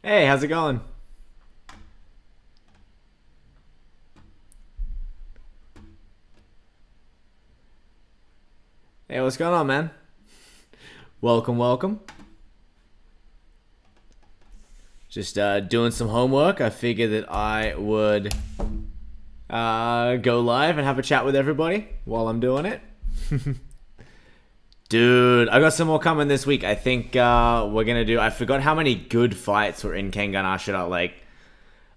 Hey, how's it going? Hey, what's going on, man? Welcome, welcome. Just doing some homework. I figured that I would go live and have a chat with everybody while I'm doing it. Dude, I got some more coming this week. I think we're gonna do. I forgot how many good fights were in Kengan Ashura. Like,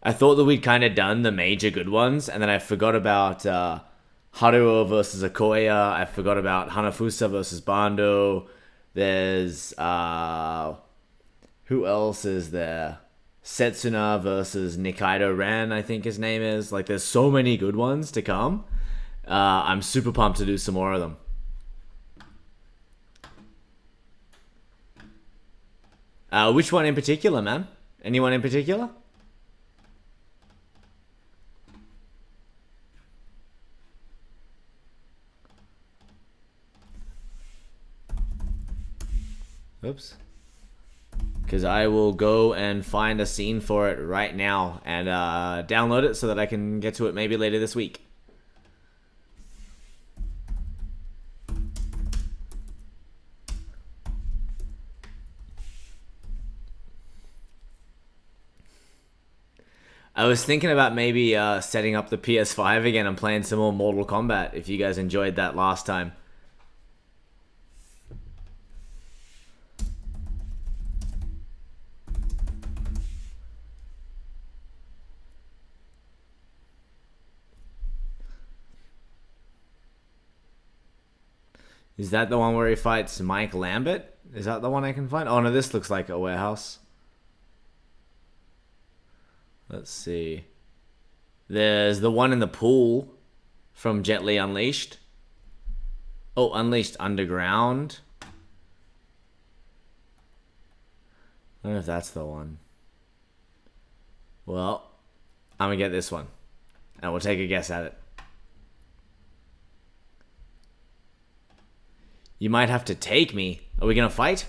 I thought that we'd kind of done the major good ones, and then I forgot about Haruo versus Akoya. I forgot about Hanafusa versus Bando. There's who else is there? Setsuna versus Nikaido Ren, I think his name is. Like, there's so many good ones to come. I'm super pumped to do some more of them. Which one in particular, man? Anyone in particular? Oops. Because I will go and find a scene for it right now and download it so that I can get to it maybe later this week. I was thinking about maybe setting up the PS5 again and playing some more Mortal Kombat if you guys enjoyed that last time. Is that the one where he fights Mike Lambert? Is that the one I can find? Oh no, this looks like a warehouse. Let's see. There's the one in the pool from Jet Li Unleashed. Oh, Unleashed Underground. I wonder if that's the one. Well, I'm gonna get this one. And we'll take a guess at it. You might have to take me. Are we gonna fight?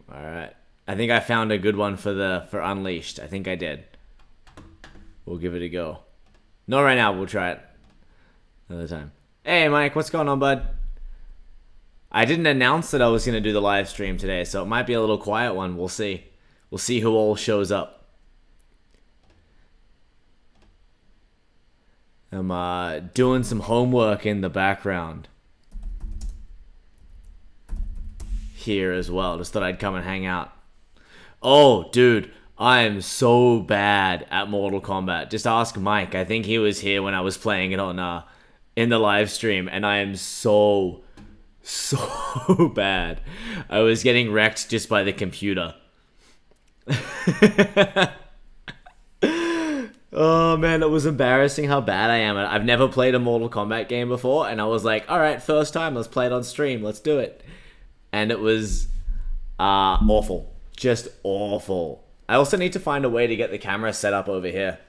Alright. I think I found a good one for Unleashed. I think I did. We'll give it a go. Not right now, we'll try it another time. Hey Mike, what's going on, bud? I didn't announce that I was gonna do the live stream today, so it might be a little quiet one. We'll see. We'll see who all shows up. I'm doing some homework in the background here as well. Just thought I'd come and hang out. Oh, dude, I am so bad at Mortal Kombat. Just ask Mike. I think he was here when I was playing it on in the live stream, and I am so bad. I was getting wrecked just by the computer. Oh man, it was embarrassing how bad I am. I've never played a Mortal Kombat game before, and I was like, alright, first time, let's play it on stream, let's do it. And it was awful. Just awful. I also need to find a way to get the camera set up over here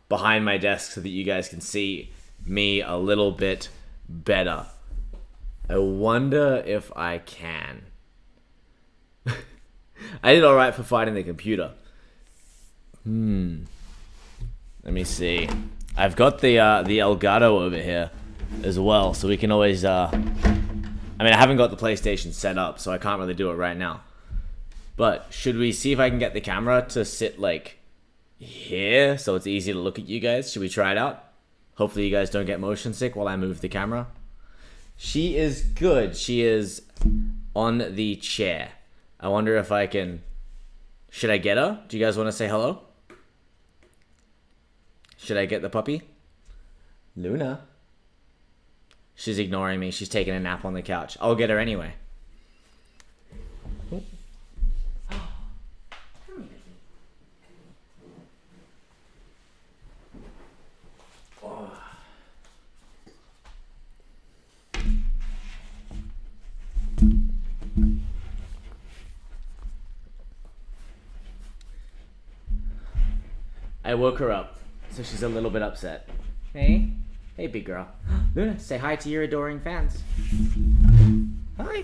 behind my desk so that you guys can see me a little bit better. I wonder if I can. I did alright for fighting the computer. Let me see. I've got the Elgato over here as well, so we can always I mean, I haven't got the PlayStation set up, so I can't really do it right now. But should we see if I can get the camera to sit like here so it's easy to look at you guys? Should we try it out? Hopefully you guys don't get motion sick while I move the camera. She is good. She is on the chair. I wonder if I can... Should I get her? Do you guys want to say hello? Should I get the puppy? Luna. She's ignoring me. She's taking a nap on the couch. I'll get her anyway. I woke her up, so she's a little bit upset. Hey. Hey, big girl. Luna, say hi to your adoring fans. Hi.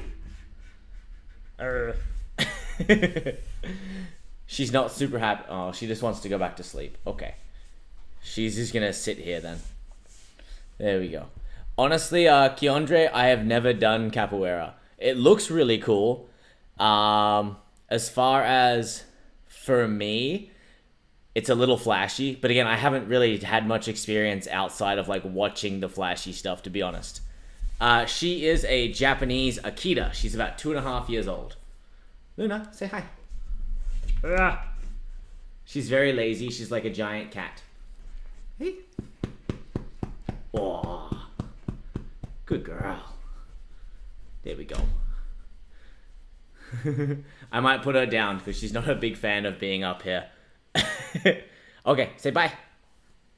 She's not super happy. Oh, she just wants to go back to sleep. Okay. She's just gonna sit here then. There we go. Honestly, Keandre, I have never done capoeira. It looks really cool. As far as for me, it's a little flashy. But again, I haven't really had much experience outside of like watching the flashy stuff, to be honest. She is a Japanese Akita. She's about 2.5 years old. Luna, say hi. She's very lazy. She's like a giant cat. Hey. Oh, good girl. There we go. I might put her down because she's not a big fan of being up here. Okay, say bye.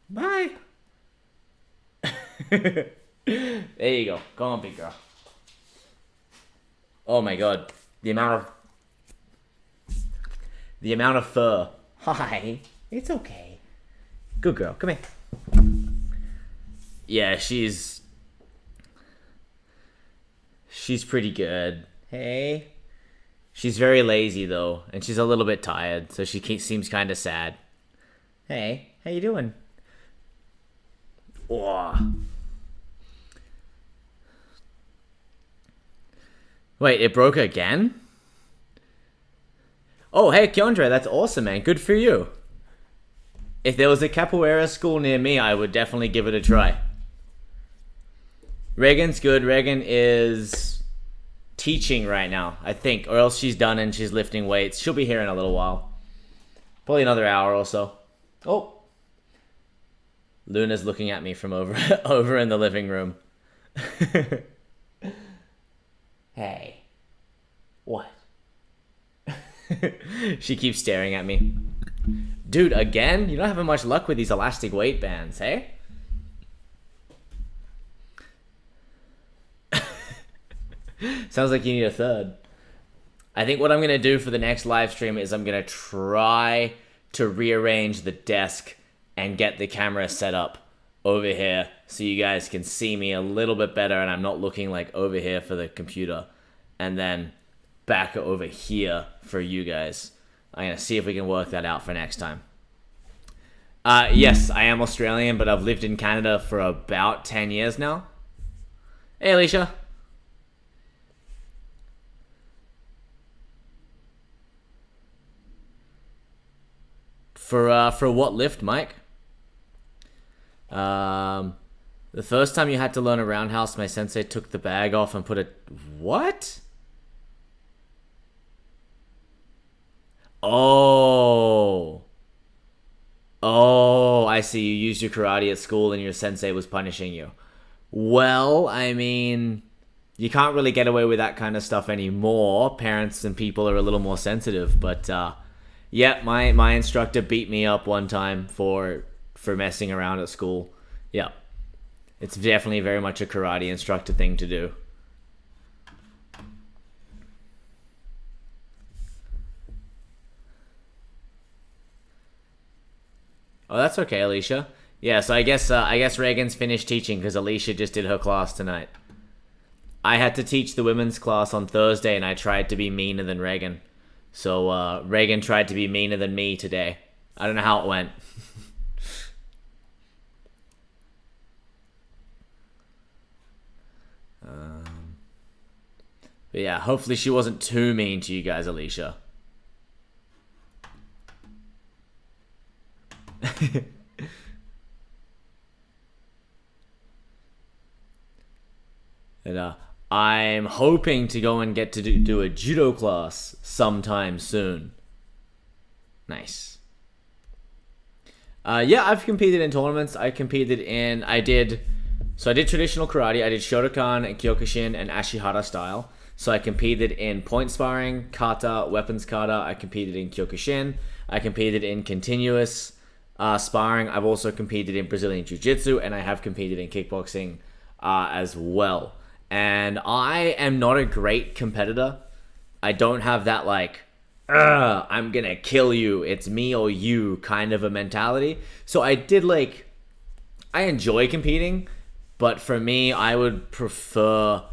Bye. There you go. Go on, big girl. Oh my god. The amount of fur. Hi. It's okay. Good girl. Come here. Yeah, she's pretty good. Hey. She's very lazy though, and she's a little bit tired, so she seems kind of sad. Hey, how you doing? Oh. Wait, it broke again? Oh, hey, Keandre, that's awesome, man. Good for you. If there was a capoeira school near me, I would definitely give it a try. Reagan's good. Reagan is teaching right now, I think, or else she's done and she's lifting weights. She'll be here in a little while. Probably another hour or so. Oh. Luna's looking at me from over in the living room. Hey. What? She keeps staring at me. Dude, again? You're not having much luck with these elastic weight bands, hey? Sounds like you need a third. I think what I'm going to do for the next live stream is I'm going to try to rearrange the desk and get the camera set up over here so you guys can see me a little bit better and I'm not looking like over here for the computer. And then back over here for you guys. I'm going to see if we can work that out for next time. Yes, I am Australian, but I've lived in Canada for about 10 years now. Hey, Alicia. For what lift, Mike? The first time you had to learn a roundhouse, my sensei took the bag off and put it... What? Oh. Oh, I see. You used your karate at school and your sensei was punishing you. Well, I mean, you can't really get away with that kind of stuff anymore. Parents and people are a little more sensitive, but yeah, my instructor beat me up one time for messing around at school. Yeah. It's definitely very much a karate instructor thing to do. Oh, that's okay, Alicia. Yeah, so I guess Reagan's finished teaching because Alicia just did her class tonight. I had to teach the women's class on Thursday and I tried to be meaner than Reagan. So Reagan tried to be meaner than me today. I don't know how it went. But yeah, hopefully she wasn't too mean to you guys, Alicia. And I'm hoping to go and get to do a judo class sometime soon. Nice. Yeah, I've competed in tournaments. I did traditional karate. I did Shotokan and Kyokushin and Ashihara style. So I competed in point sparring, kata, weapons kata. I competed in Kyokushin. I competed in continuous sparring. I've also competed in Brazilian Jiu-jitsu, and I have competed in kickboxing as well. And I am not a great competitor. I don't have that like I'm gonna kill you, it's me or you kind of a mentality. So I did like, I enjoy competing, but for me, I would prefer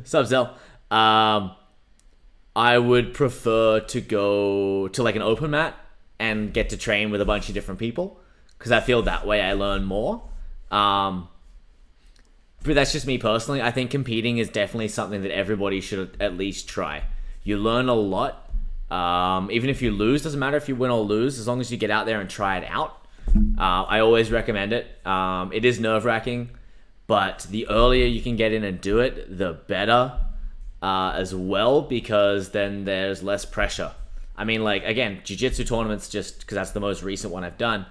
Sub-Zell. I would prefer to go to like an open mat and get to train with a bunch of different people, because I feel that way I learn more. Um, but that's just me personally. I think competing is definitely something that everybody should at least try. You learn a lot. Even if you lose, doesn't matter if you win or lose, as long as you get out there and try it out. I always recommend it. It is nerve-wracking, but the earlier you can get in and do it, the better as well, because then there's less pressure. I mean, like, again, jiu-jitsu tournaments, just because that's the most recent one I've done.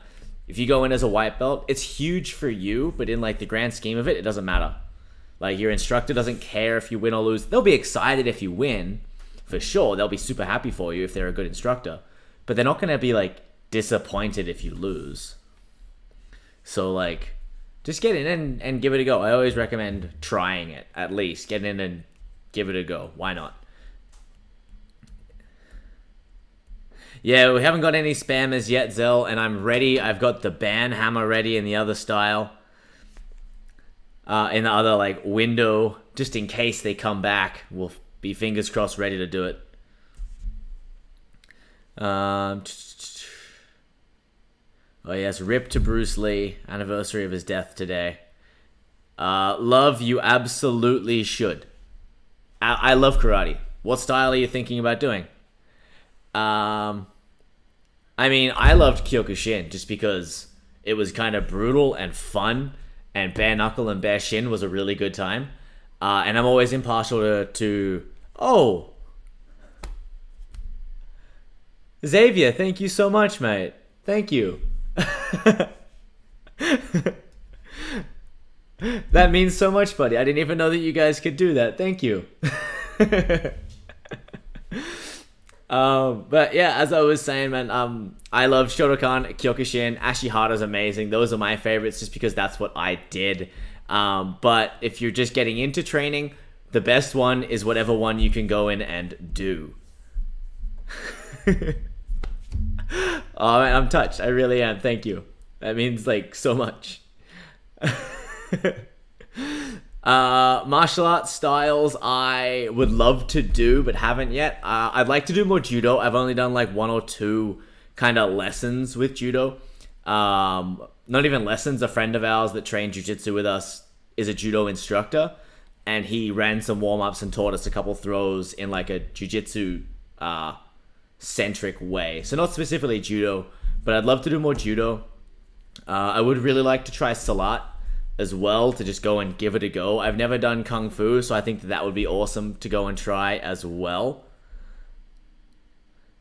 If you go in as a white belt, it's huge for you, but in like the grand scheme of it, it doesn't matter. Like, your instructor doesn't care if you win or lose. They'll be excited if you win, for sure. They'll be super happy for you if they're a good instructor, but they're not going to be like disappointed if you lose. So like, just get in and give it a go. I always recommend trying it, at least. Get in and give it a go. Why not? Yeah, we haven't got any spammers yet, Zell, and I'm ready. I've got the ban hammer ready in the other style. In the other, like, window, just in case they come back. We'll be fingers crossed ready to do it. Oh, yes, rip to Bruce Lee. Anniversary of his death today. Love, you absolutely should. I love karate. What style are you thinking about doing? I mean, I loved Kyokushin just because it was kind of brutal and fun, and bare knuckle and bare shin was a really good time. And I'm always impartial to oh, Xavier, thank you so much, mate. Thank you. That means so much, buddy. I didn't even know that you guys could do that. Thank you. But yeah, as I was saying, man, I love Shotokan, Kyokushin, Ashihara's amazing. Those are my favorites just because that's what I did. But if you're just getting into training, the best one is whatever one you can go in and do. Oh, man, I'm touched. I really am. Thank you. That means like so much. Martial arts styles I would love to do but haven't yet. I'd like to do more judo. I've only done like 1 or 2 kind of lessons with judo. Not even lessons. A friend of ours that trained jiu-jitsu with us is a judo instructor, and he ran some warm-ups and taught us a couple throws in like a jiu-jitsu centric way. So not specifically judo, but I'd love to do more judo. I would really like to try Salat as well, to just go and give it a go. I've never done Kung Fu, so I think that would be awesome to go and try as well.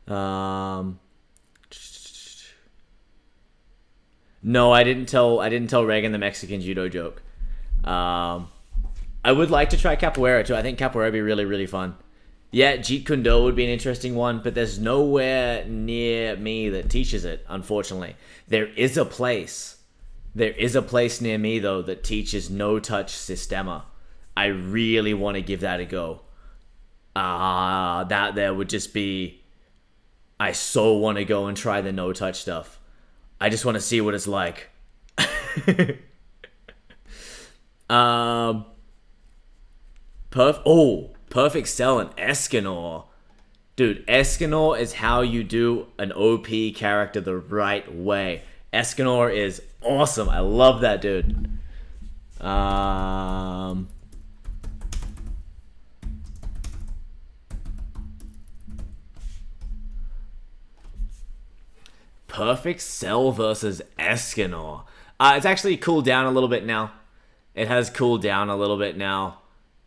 No, I didn't tell Reagan the Mexican judo joke. I would like to try capoeira too. I think capoeira would be really, really fun. Yeah, Jeet Kune Do would be an interesting one, but there's nowhere near me that teaches it, unfortunately. There is a place near me, though, that teaches no-touch Sistema. I really want to give that a go. That there would just be... I so want to go and try the no-touch stuff. I just want to see what it's like. Perfect Cell and Escanor. Dude, Escanor is how you do an OP character the right way. Escanor is awesome. I love that dude. Perfect Cell versus Escanor. It's actually cooled down a little bit now. It has cooled down a little bit now.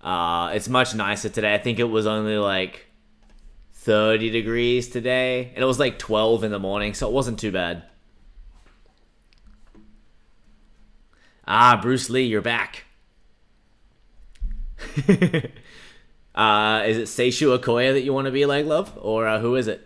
It's much nicer today. I think it was only like 30 degrees today, and it was like 12 in the morning, so it wasn't too bad. Bruce Lee, you're back. Is it Seishu Okoye that you want to be like, love? Or who is it?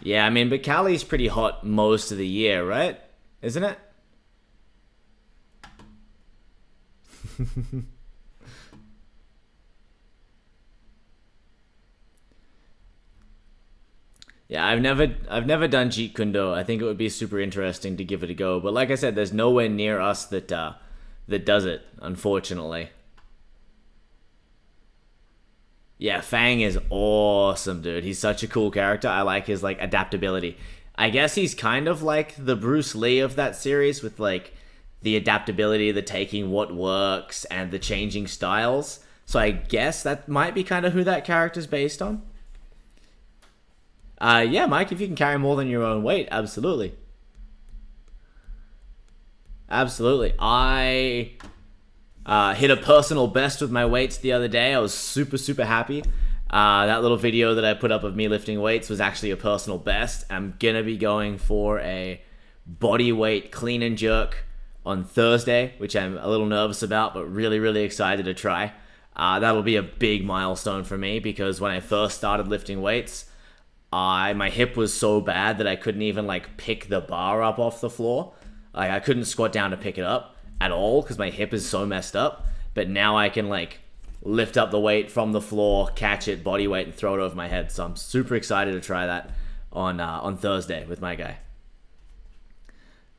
Yeah, I mean, but Cali's pretty hot most of the year, right? Isn't it? Yeah, I've never done Jeet Kune Do. I think it would be super interesting to give it a go. But like I said, there's nowhere near us that that does it, unfortunately. Yeah, Fang is awesome, dude. He's such a cool character. I like his like adaptability. I guess he's kind of like the Bruce Lee of that series with like the adaptability, the taking what works and the changing styles. So I guess that might be kind of who that character's based on. Yeah, Mike, if you can carry more than your own weight, absolutely. Absolutely. I hit a personal best with my weights the other day. I was super, super happy. That little video that I put up of me lifting weights was actually a personal best. I'm gonna be going for a body weight clean and jerk on Thursday, which I'm a little nervous about, but really, really excited to try. That'll be a big milestone for me because when I first started lifting weights, my hip was so bad that I couldn't even like pick the bar up off the floor. Like I couldn't squat down to pick it up at all because my hip is so messed up. But now I can like lift up the weight from the floor, catch it, body weight, and throw it over my head. So I'm super excited to try that on Thursday with my guy.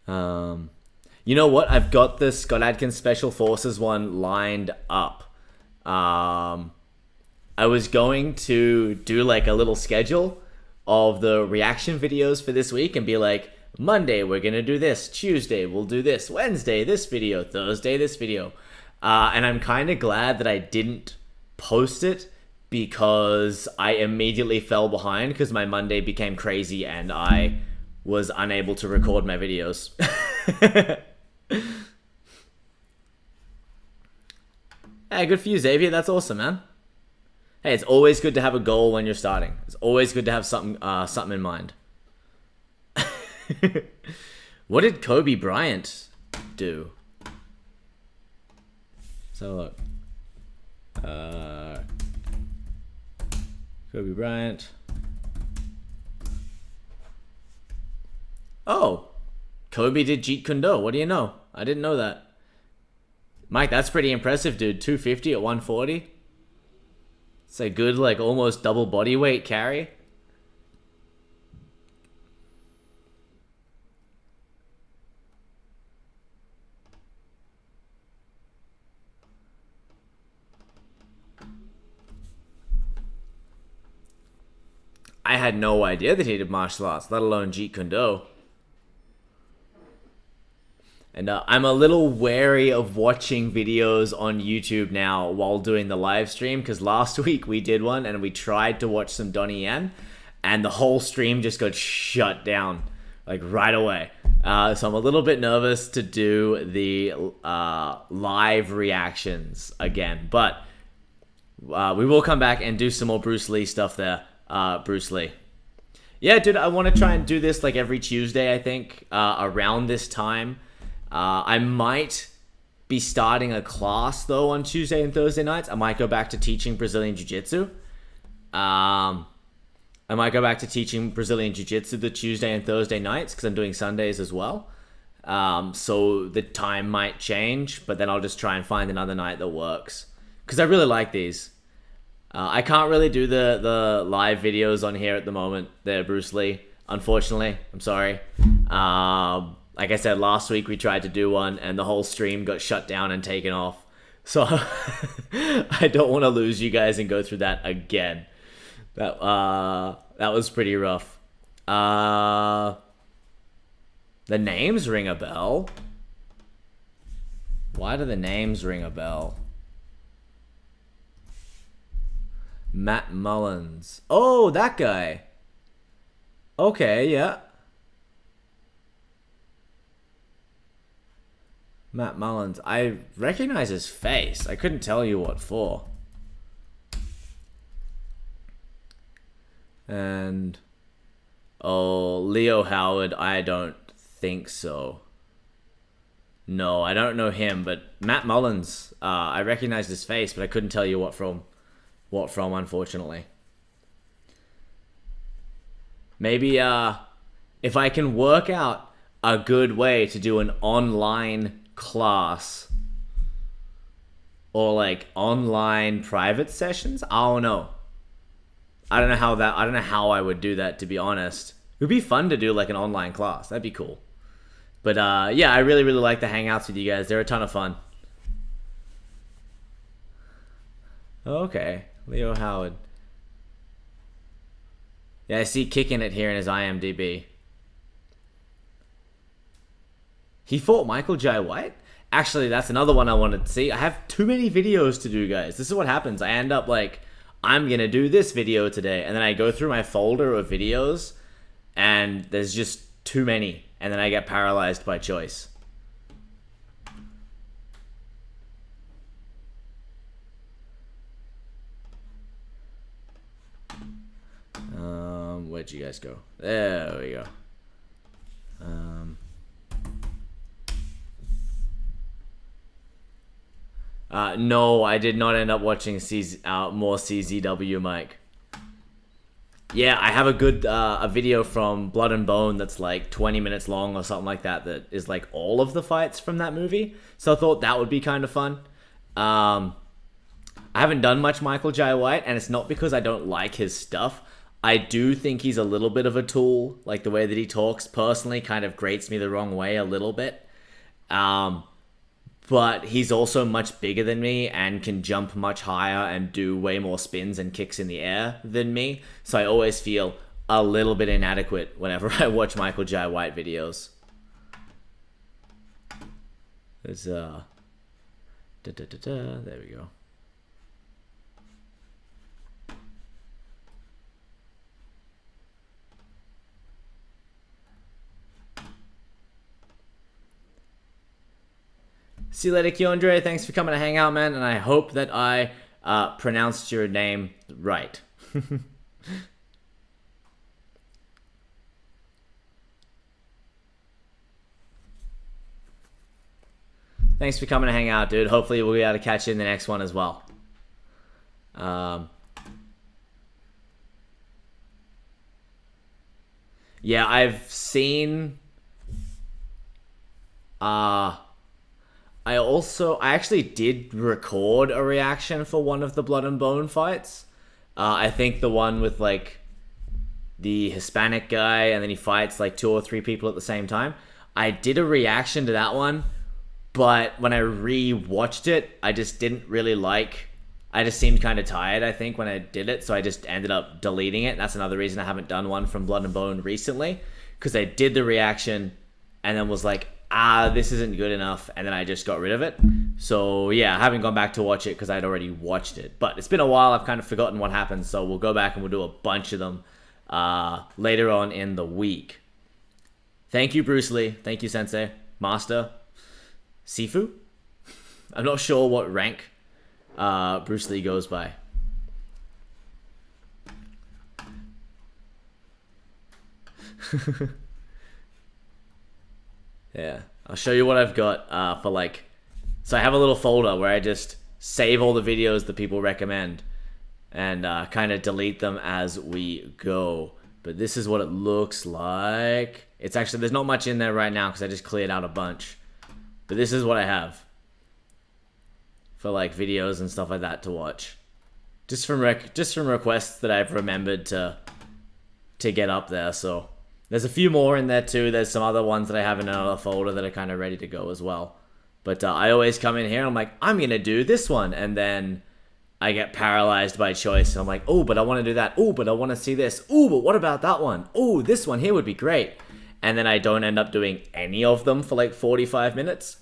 You know what? I've got the Scott Adkins Special Forces one lined up. I was going to do like a little schedule of the reaction videos for this week and be like, Monday we're gonna do this, Tuesday we'll do this, Wednesday this video, Thursday this video. And I'm kind of glad that I didn't post it because I immediately fell behind because my Monday became crazy and I was unable to record my videos. Hey, good for you, Xavier. That's awesome, man. Hey, it's always good to have a goal when you're starting. It's always good to have something in mind. What did Kobe Bryant do? So look. Kobe Bryant. Oh, Kobe did Jeet Kune Do. What do you know? I didn't know that. Mike, that's pretty impressive, dude. 250 at 140. It's a good, like, almost double body weight carry. I had no idea that he did martial arts, let alone Jeet Kune Do. And I'm a little wary of watching videos on YouTube now while doing the live stream because last week we did one and we tried to watch some Donnie Yen and the whole stream just got shut down like right away. So I'm a little bit nervous to do the live reactions again, but we will come back and do some more Bruce Lee stuff there. Bruce Lee. Yeah, dude, I want to try and do this like every Tuesday, I think, around this time. I might be starting a class, though, on Tuesday and Thursday nights. I might go back to teaching Brazilian Jiu-Jitsu. I might go back to teaching Brazilian Jiu-Jitsu the Tuesday and Thursday nights because I'm doing Sundays as well. So the time might change, but then I'll just try and find another night that works. Because I really like these. I can't really do the live videos on here at the moment. They're Bruce Lee, unfortunately. I'm sorry. Like I said, last week we tried to do one and the whole stream got shut down and taken off. So I don't want to lose you guys and go through that again. That was pretty rough. The names ring a bell. Why do the names ring a bell? Matt Mullins. Oh, that guy. Okay, yeah. Matt Mullins. I recognize his face. I couldn't tell you what for. And... oh, Leo Howard. I don't think so. No, I don't know him, but Matt Mullins. I recognized his face, but I couldn't tell you what from, unfortunately. Maybe if I can work out a good way to do an online class or like online private sessions, I don't know. I don't know how I would do that, to be honest. It would be fun to do like an online class. That'd be cool. But yeah, I really, really like the hangouts with you guys. They're a ton of fun. Okay, Leo Howard. Yeah, I see kicking it here in his IMDb. He fought Michael Jai White? Actually, that's another one I wanted to see. I have too many videos to do, guys. This is what happens. I end up like, I'm gonna do this video today, and then I go through my folder of videos, and there's just too many, and then I get paralyzed by choice. Where'd you guys go? There we go. No, I did not end up watching more CZW, Mike. Yeah, I have a good a video from Blood and Bone that's like 20 minutes long or something like that is like all of the fights from that movie. So I thought that would be kind of fun. I haven't done much Michael Jai White, and it's not because I don't like his stuff. I do think he's a little bit of a tool. Like the way that he talks personally kind of grates me the wrong way a little bit. But he's also much bigger than me and can jump much higher and do way more spins and kicks in the air than me. So I always feel a little bit inadequate whenever I watch Michael Jai White videos. There's there we go. See you later, Keandre. Thanks for coming to hang out, man. And I hope that I pronounced your name right. Thanks for coming to hang out, dude. Hopefully we'll be able to catch you in the next one as well. Yeah, I've seen... I actually did record a reaction for one of the Blood and Bone fights. I think the one with like the Hispanic guy and then he fights like 2 or 3 people at the same time. I did a reaction to that one, but when I re-watched it, I just didn't really like... I just seemed kind of tired, I think, when I did it, so I just ended up deleting it. That's another reason I haven't done one from Blood and Bone recently, because I did the reaction and then was like, this isn't good enough, and then I just got rid of it. So yeah, I haven't gone back to watch it because I'd already watched it. But it's been a while, I've kind of forgotten what happened, so we'll go back and we'll do a bunch of them later on in the week. Thank you, Bruce Lee. Thank you, Sensei. Master. Sifu? I'm not sure what rank Bruce Lee goes by. Yeah, I'll show you what I've got for like... So I have a little folder where I just save all the videos that people recommend and kind of delete them as we go. But this is what it looks like. It's actually... There's not much in there right now because I just cleared out a bunch. But this is what I have for like videos and stuff like that to watch. Just from requests that I've remembered to get up there, so... There's a few more in there too. There's some other ones that I have in another folder that are kind of ready to go as well. But I always come in here and I'm like, I'm going to do this one. And then I get paralyzed by choice. I'm like, oh, but I want to do that. Oh, but I want to see this. Oh, but what about that one? Oh, this one here would be great. And then I don't end up doing any of them for like 45 minutes.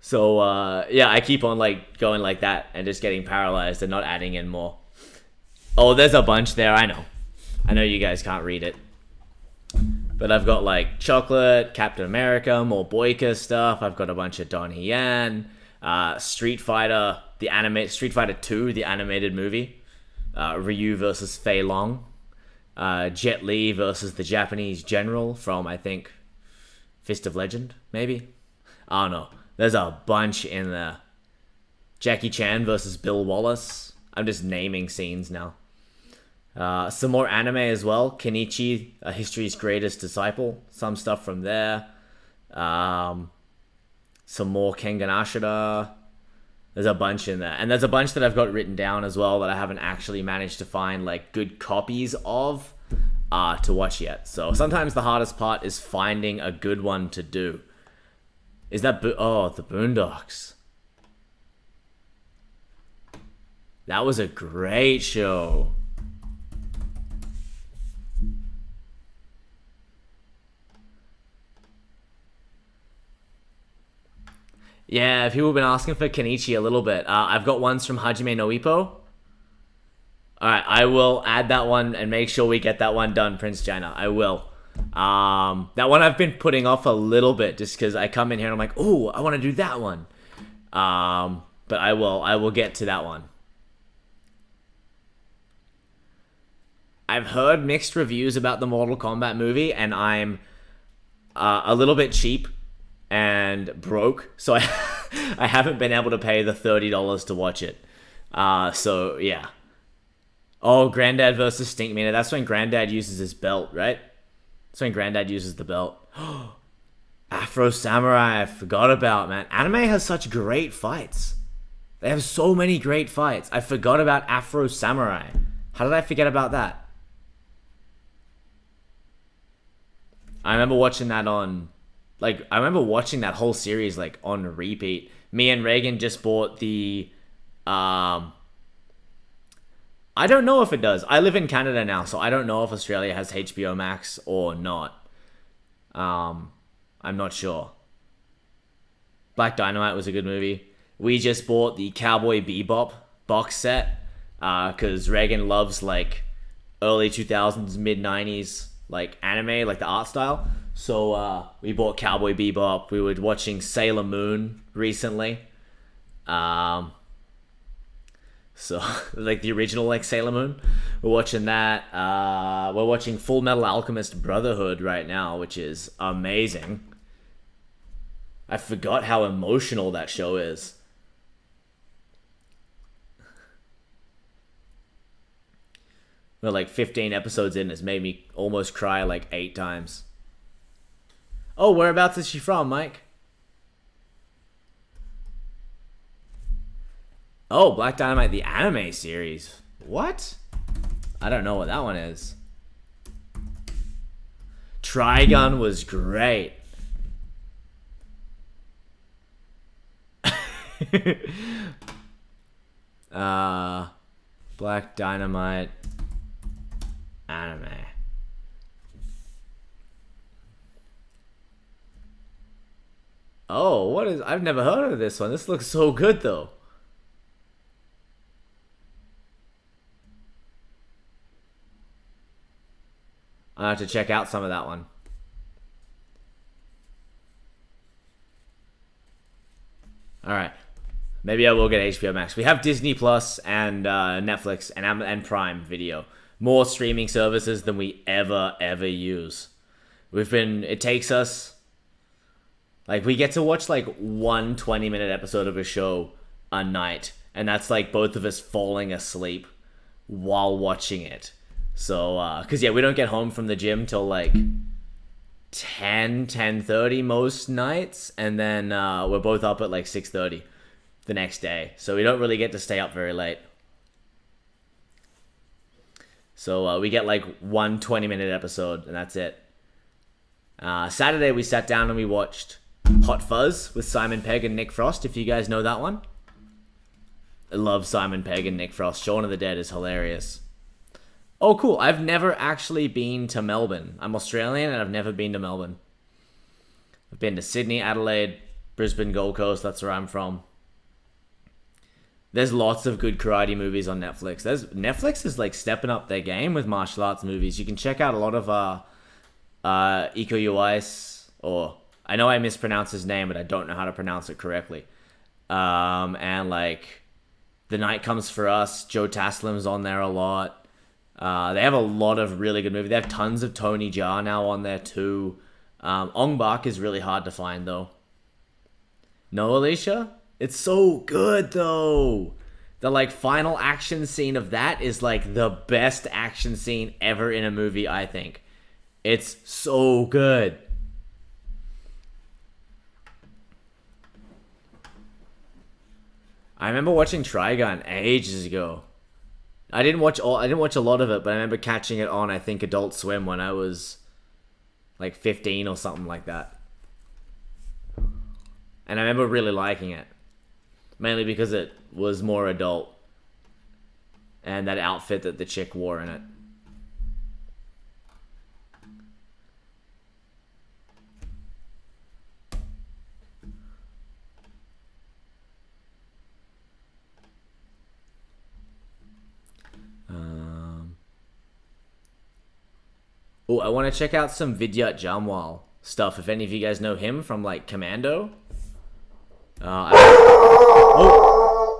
So, yeah, I keep on like going like that and just getting paralyzed and not adding in more. Oh, there's a bunch there, I know. I know you guys can't read it. But I've got like Chocolate, Captain America, more Boyka stuff. I've got a bunch of Don Hien, Street Fighter 2, the animated movie. Ryu versus Fei Long. Jet Li versus the Japanese general from, I think, Fist of Legend, maybe? I don't know. There's a bunch in there. Jackie Chan versus Bill Wallace. I'm just naming scenes now. Some more anime as well. Kenichi, History's Greatest Disciple. Some stuff from there. Some more Kengan Ashura. There's a bunch in there. And there's a bunch that I've got written down as well that I haven't actually managed to find like good copies of to watch yet. So sometimes the hardest part is finding a good one to do. Is that... oh, the Boondocks. That was a great show. Yeah, people have been asking for Kenichi a little bit. I've got ones from Hajime no Ippo. Alright, I will add that one and make sure we get that one done, Prince China. I will. That one I've been putting off a little bit just because I come in here and I'm like, oh, I want to do that one. But I will get to that one. I've heard mixed reviews about the Mortal Kombat movie, and I'm a little bit cheap and broke, so I haven't been able to pay the $30 to watch it. So yeah. Oh, Granddad versus Stinkmeaner. That's when Granddad uses his belt, right? That's when Granddad uses the belt. Afro Samurai, I forgot about, man. Anime has such great fights. They have so many great fights. I forgot about Afro Samurai. How did I forget about that? I remember watching that on... like, I remember watching that whole series, like, on repeat. Me and Reagan just bought the... I don't know if it does. I live in Canada now, so I don't know if Australia has HBO Max or not. I'm not sure. Black Dynamite was a good movie. We just bought the Cowboy Bebop box set, because Reagan loves, like, early 2000s, mid-90s, like, anime, like the art style. So we bought Cowboy Bebop. We were watching Sailor Moon recently. So like the original like Sailor Moon. We're watching that. We're watching Full Metal Alchemist Brotherhood right now, which is amazing. I forgot how emotional that show is. We're like 15 episodes in. It's made me almost cry like 8 times. Oh, whereabouts is she from, Mike? Oh, Black Dynamite, the anime series. What? I don't know what that one is. Trigun was great. Black Dynamite anime. Oh, what is... I've never heard of this one. This looks so good, though. I have to check out some of that one. Alright. Maybe I will get HBO Max. We have Disney Plus and Netflix and Prime Video. More streaming services than we ever use. It takes us... like, we get to watch, like, one 20-minute episode of a show a night. And that's, like, both of us falling asleep while watching it. So, because, yeah, we don't get home from the gym till, like, 10:30 most nights. And then we're both up at, like, 6:30 the next day. So we don't really get to stay up very late. So we get, like, one 20-minute episode, and that's it. Saturday, we sat down and we watched Hot Fuzz with Simon Pegg and Nick Frost, if you guys know that one. I love Simon Pegg and Nick Frost. Shaun of the Dead is hilarious. Oh, cool. I've never actually been to Melbourne. I'm Australian and I've never been to Melbourne. I've been to Sydney, Adelaide, Brisbane, Gold Coast. That's where I'm from. There's lots of good karate movies on Netflix. Netflix is like stepping up their game with martial arts movies. You can check out a lot of Iko Uwais, or I know I mispronounce his name, but I don't know how to pronounce it correctly. And like The Night Comes for Us, Joe Taslim's on there a lot. They have a lot of really good movies. They have tons of Tony Jaa now on there too. Ong Bak is really hard to find though. No, Alicia? It's so good though. The like final action scene of that is like the best action scene ever in a movie, I think. It's so good. I remember watching Trigun ages ago. I didn't watch a lot of it, but I remember catching it on, I think, Adult Swim when I was like 15 or something like that. And I remember really liking it. Mainly because it was more adult. And that outfit that the chick wore in it. Oh, I want to check out some Vidyut Jamwal stuff. If any of you guys know him from like Commando. Oh,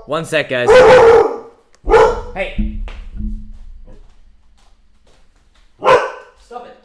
one sec, guys. Hey. Stop it.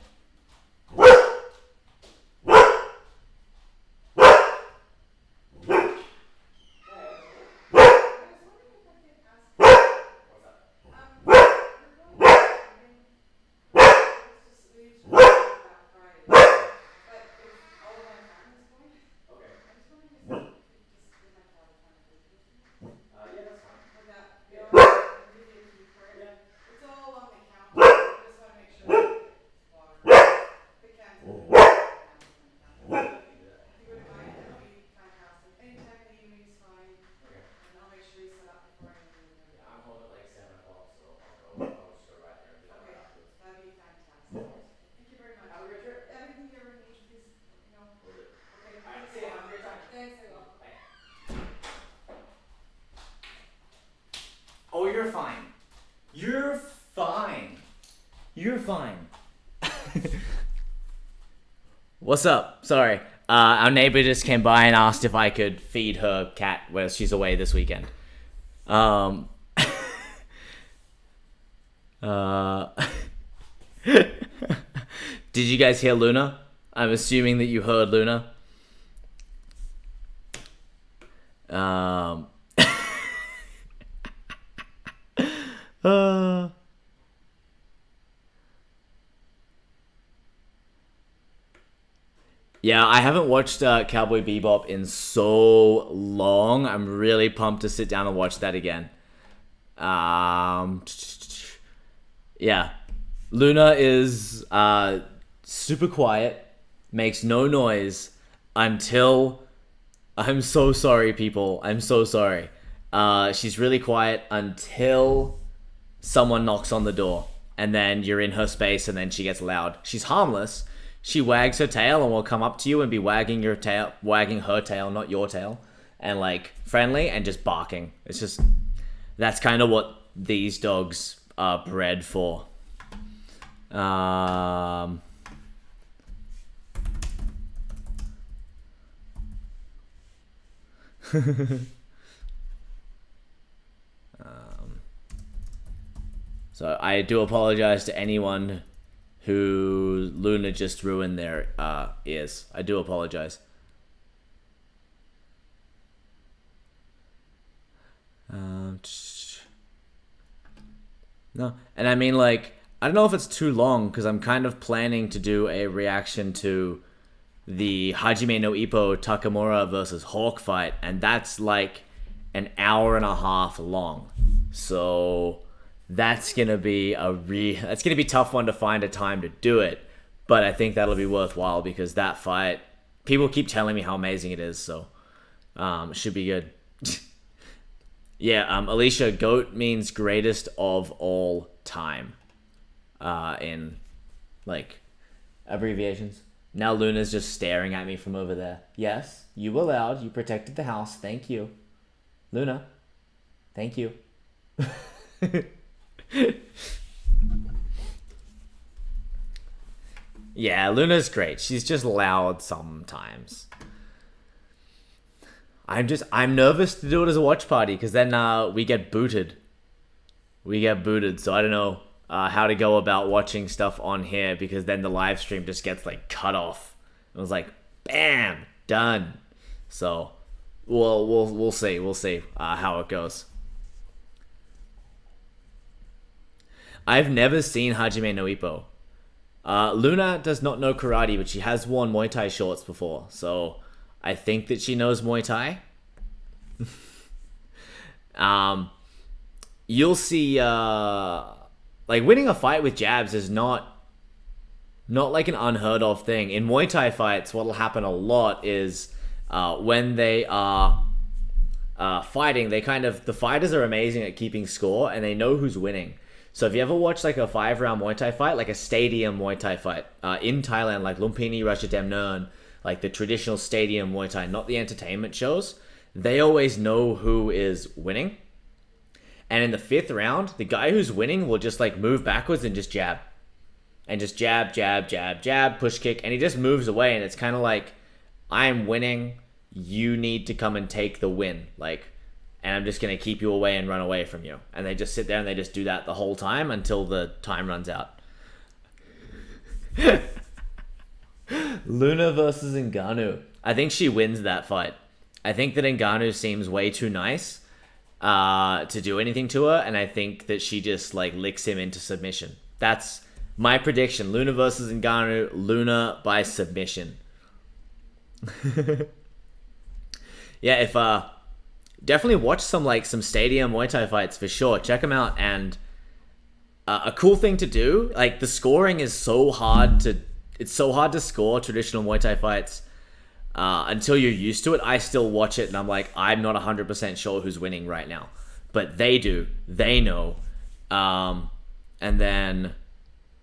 Oh, you're fine. You're fine. You're fine. What's up? Sorry. Our neighbor just came by and asked if I could feed her cat while she's away this weekend. Did you guys hear Luna? I'm assuming that you heard Luna. Yeah, I haven't watched Cowboy Bebop in so long. I'm really pumped to sit down and watch that again. Yeah. Luna is super quiet, makes no noise until... I'm so sorry, people. I'm so sorry. She's really quiet until someone knocks on the door. And then you're in her space and then she gets loud. She's harmless. She wags her tail and will come up to you and be wagging her tail, not your tail. And like friendly and just barking. It's just, that's kind of what these dogs are bred for. So I do apologize to anyone who Luna just ruined their ears. I do apologize. No, and I mean, like, I don't know if it's too long because I'm kind of planning to do a reaction to the Hajime no Ippo Takamura versus Hawk fight, and that's like an hour and a half long. So that's gonna be that's gonna be a tough one to find a time to do it, but I think that'll be worthwhile because that fight, people keep telling me how amazing it is, so it should be good. Yeah, Alicia, GOAT means greatest of all time in like abbreviations. Now Luna's just staring at me from over there. Yes, you allowed. You protected the house. Thank you. Luna, thank you. Yeah, Luna's great. She's just loud sometimes. I'm nervous to do it as a watch party because then we get booted. So I don't know how to go about watching stuff on here because then the live stream just gets like cut off. It was like, bam, done. So we'll see how it goes. I've never seen Hajime no Ippo. Luna does not know karate, but she has worn Muay Thai shorts before, so I think that she knows Muay Thai. You'll see, like, winning a fight with jabs is not like an unheard of thing. In Muay Thai fights, what'll happen a lot is when they are fighting, the fighters are amazing at keeping score, and they know who's winning. So if you ever watch like a 5-round Muay Thai fight, like a stadium Muay Thai fight in Thailand, like Lumpini Ratchathemnern, like the traditional stadium Muay Thai, not the entertainment shows, they always know who is winning. And in the 5th round, the guy who's winning will just like move backwards and just jab. And just jab, jab, jab, jab, push kick, and he just moves away, and it's kind of like, I'm winning, you need to come and take the win. Like, and I'm just going to keep you away and run away from you. And they just sit there and they just do that the whole time until the time runs out. Luna versus Ngannou. I think she wins that fight. I think that Ngannou seems way too nice to do anything to her, and I think that she just like licks him into submission. That's my prediction. Luna versus Ngannou. Luna by submission. Yeah, if definitely watch some stadium Muay Thai fights for sure. Check them out. And a cool thing to do, like the scoring is so hard to score traditional Muay Thai fights until you're used to it. I still watch it and I'm like, I'm not 100% sure who's winning right now, but they do. They know. And then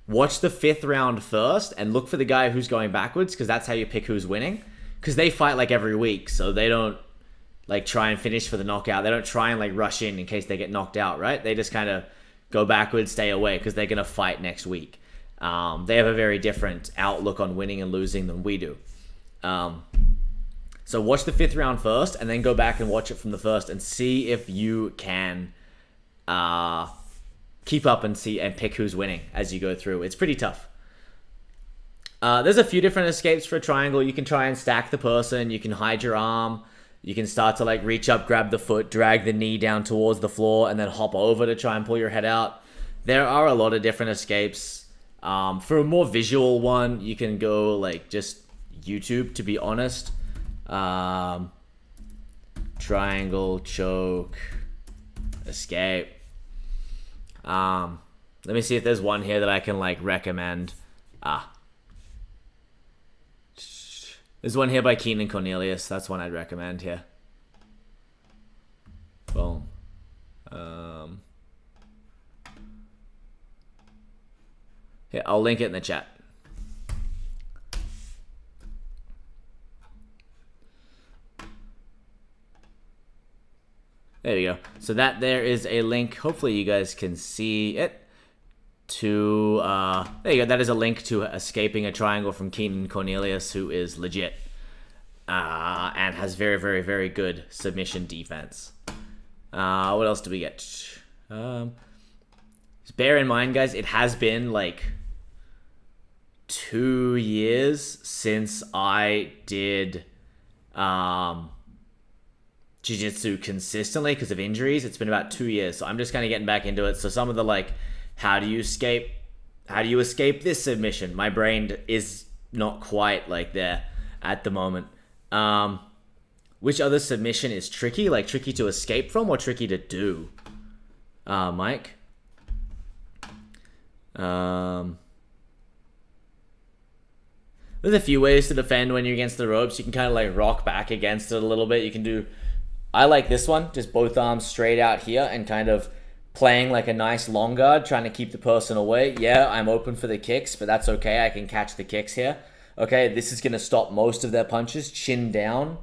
watch the 5th round first and look for the guy who's going backwards, because that's how you pick who's winning. Because they fight like every week, so they don't like try and finish for the knockout. They don't try and like rush in case they get knocked out, right? They just kind of go backwards, stay away, because they're going to fight next week. They have a very different outlook on winning and losing than we do. So watch the 5th round first, and then go back and watch it from the first and see if you can keep up and pick who's winning as you go through. It's pretty tough. There's a few different escapes for a triangle. You can try and stack the person. You can hide your arm. You can start to like reach up, grab the foot, drag the knee down towards the floor, and then hop over to try and pull your head out. There are a lot of different escapes. For a more visual one, you can go like just YouTube, to be honest. Triangle, choke, escape. Let me see if there's one here that I can like recommend. There's one here by Keenan Cornelius. That's one I'd recommend here. Boom. Here, I'll link it in the chat. There we go. So that there is a link. Hopefully you guys can see it. To there you go. That is a link to escaping a triangle from Keenan Cornelius, who is legit and has very, very, very good submission defense. What else do we get? Just bear in mind, guys, it has been like 2 years since I did jiu-jitsu consistently because of injuries. It's been about 2 years, so I'm just kind of getting back into it. So some of the like, how do you escape this submission? My brain is not quite like there at the moment. Which other submission is tricky? Like tricky to escape from or tricky to do? Mike? There's a few ways to defend when you're against the ropes. You can kind of like rock back against it a little bit. You can do, I like this one, just both arms straight out here and kind of playing like a nice long guard, trying to keep the person away. Yeah, I'm open for the kicks, but that's okay. I can catch the kicks here. Okay, this is going to stop most of their punches. Chin down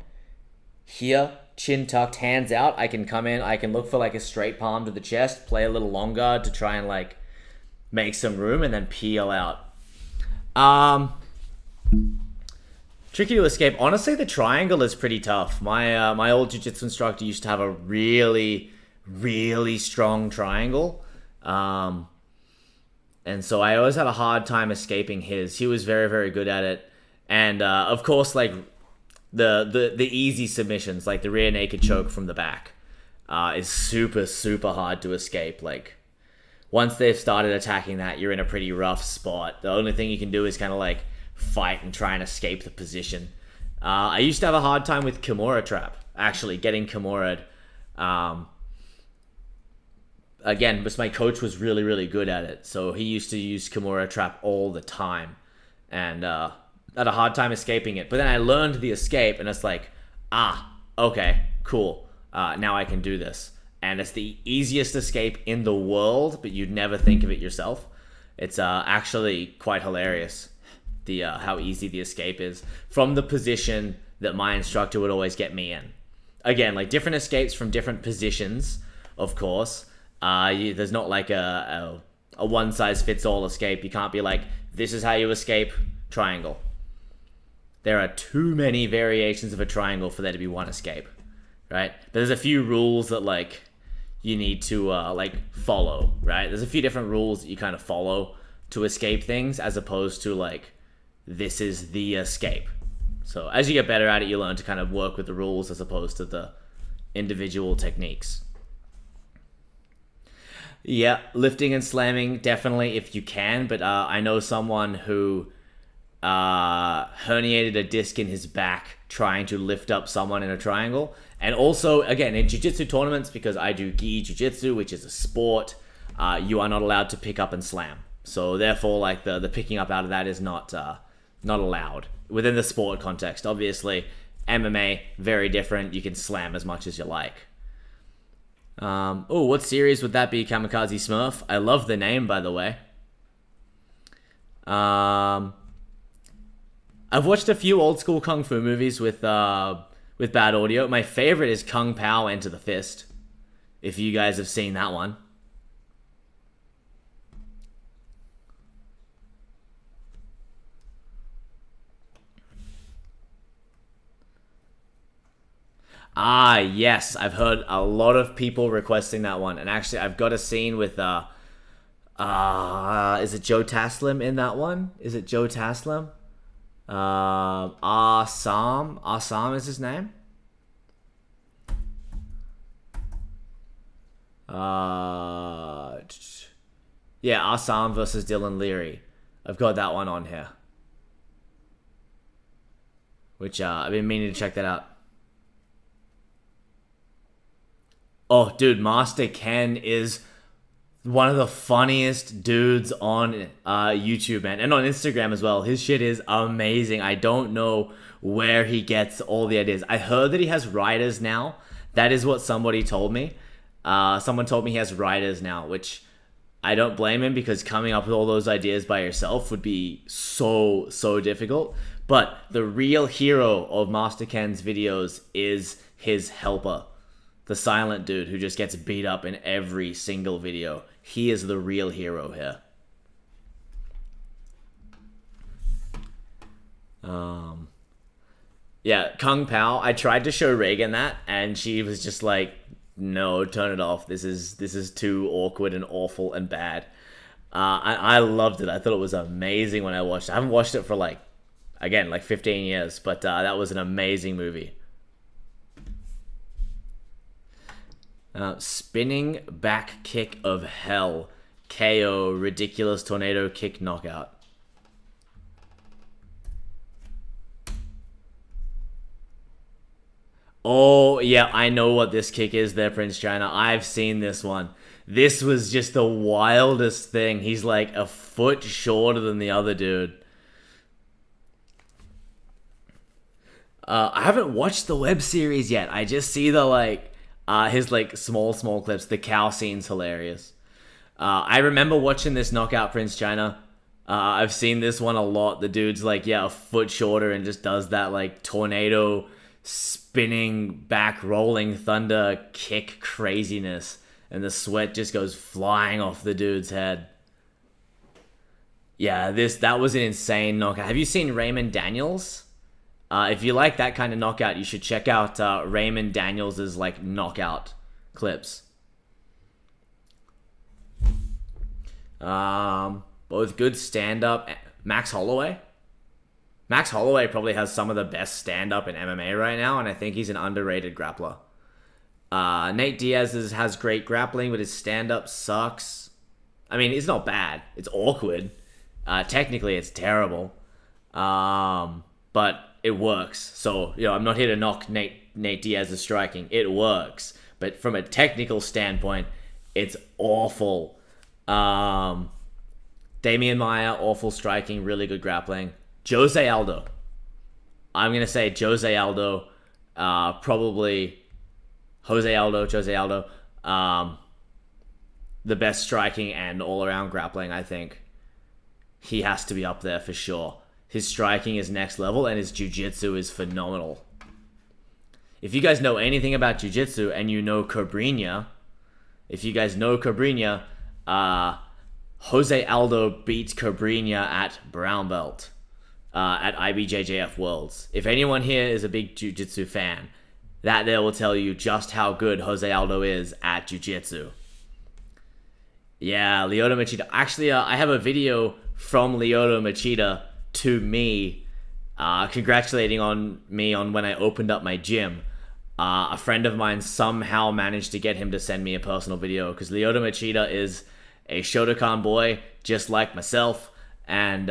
here, chin tucked, hands out. I can come in, I can look for like a straight palm to the chest, play a little long guard to try and like make some room and then peel out. Tricky to escape. Honestly, the triangle is pretty tough. My old jiu-jitsu instructor used to have a really strong triangle. And so I always had a hard time escaping his. He was very, very good at it. And of course, like the easy submissions, like the rear naked choke from the back, is super, super hard to escape. Like once they've started attacking that, you're in a pretty rough spot. The only thing you can do is kind of like fight and try and escape the position. I used to have a hard time with Kimura trap, actually getting Kimura'd. Again, because my coach was really, really good at it. So he used to use Kimura trap all the time. And had a hard time escaping it. But then I learned the escape, and it's like, okay, cool. Now I can do this. And it's the easiest escape in the world, but you'd never think of it yourself. It's actually quite hilarious, how easy the escape is from the position that my instructor would always get me in. Again, like different escapes from different positions, of course. There's not like a one-size-fits-all escape. You can't be like, this is how you escape triangle. There are too many variations of a triangle for there to be one escape, right? But there's a few rules that like you need to like follow, right? There's a few different rules that you kind of follow to escape things, as opposed to like, this is the escape. So as you get better at it, you learn to kind of work with the rules as opposed to the individual techniques. Yeah, lifting and slamming, definitely if you can, but I know someone who herniated a disc in his back trying to lift up someone in a triangle. And also, again, in jiu-jitsu tournaments, because I do gi jiu-jitsu, which is a sport, you are not allowed to pick up and slam. So therefore, like the picking up out of that is not allowed within the sport context. Obviously, MMA, very different. You can slam as much as you like. What series would that be, Kamikaze Smurf? I love the name, by the way. I've watched a few old school kung fu movies with bad audio. My favorite is Kung Pao Enter the Fist, if you guys have seen that one. Yes, I've heard a lot of people requesting that one. And actually, I've got a scene with, is it Joe Taslim in that one? Is it Joe Taslim? Assam is his name? Yeah, Assam versus Dylan Leary. I've got that one on here. Which, I've been meaning to check that out. Oh, dude, Master Ken is one of the funniest dudes on YouTube, man. And on Instagram as well. His shit is amazing. I don't know where he gets all the ideas. I heard that he has writers now. That is what somebody told me. Someone told me he has writers now, which I don't blame him, because coming up with all those ideas by yourself would be so difficult. But the real hero of Master Ken's videos is his helper. The silent dude who just gets beat up in every single video. He is the real hero here. Yeah, Kung Pao. I tried to show Reagan that, and she was just like, no, turn it off. This is too awkward and awful and bad. I loved it. I thought it was amazing when I watched it. I haven't watched it for like 15 years, but that was an amazing movie. Spinning back kick of hell. KO. Ridiculous tornado kick knockout. Oh, yeah, I know what this kick is there, Prince China. I've seen this one. This was just the wildest thing. He's like a foot shorter than the other dude. I haven't watched the web series yet. I just see the his like small clips. The cow scene's hilarious. I remember watching this knockout, Prince China. I've seen this one a lot. The dude's like, a foot shorter and just does that like tornado spinning back rolling thunder kick craziness, and the sweat just goes flying off the dude's head. Yeah, that was an insane knockout. Have you seen Raymond Daniels? If you like that kind of knockout, you should check out Raymond Daniels' like knockout clips. Both good stand-up. Max Holloway probably has some of the best stand-up in MMA right now, and I think he's an underrated grappler. Nate Diaz has great grappling, but his stand-up sucks. I mean, it's not bad. It's awkward. Technically, it's terrible. But it works. So, I'm not here to knock Nate Diaz's striking. It works. But from a technical standpoint, it's awful. Damian Maia, awful striking, really good grappling. Jose Aldo. I'm going to say Jose Aldo. Probably Jose Aldo. The best striking and all-around grappling, I think. He has to be up there for sure. His striking is next level, and his jiu-jitsu is phenomenal. If you guys know anything about jiu-jitsu and you know Cobrinha, Jose Aldo beats Cobrinha at brown belt at IBJJF Worlds. If anyone here is a big jiu-jitsu fan, that there will tell you just how good Jose Aldo is at jiu-jitsu. Yeah, Lyoto Machida. Actually, I have a video from Lyoto Machida to me, congratulating on me on when I opened up my gym. A friend of mine somehow managed to get him to send me a personal video, because Lyoto Machida is a Shotokan boy, just like myself. And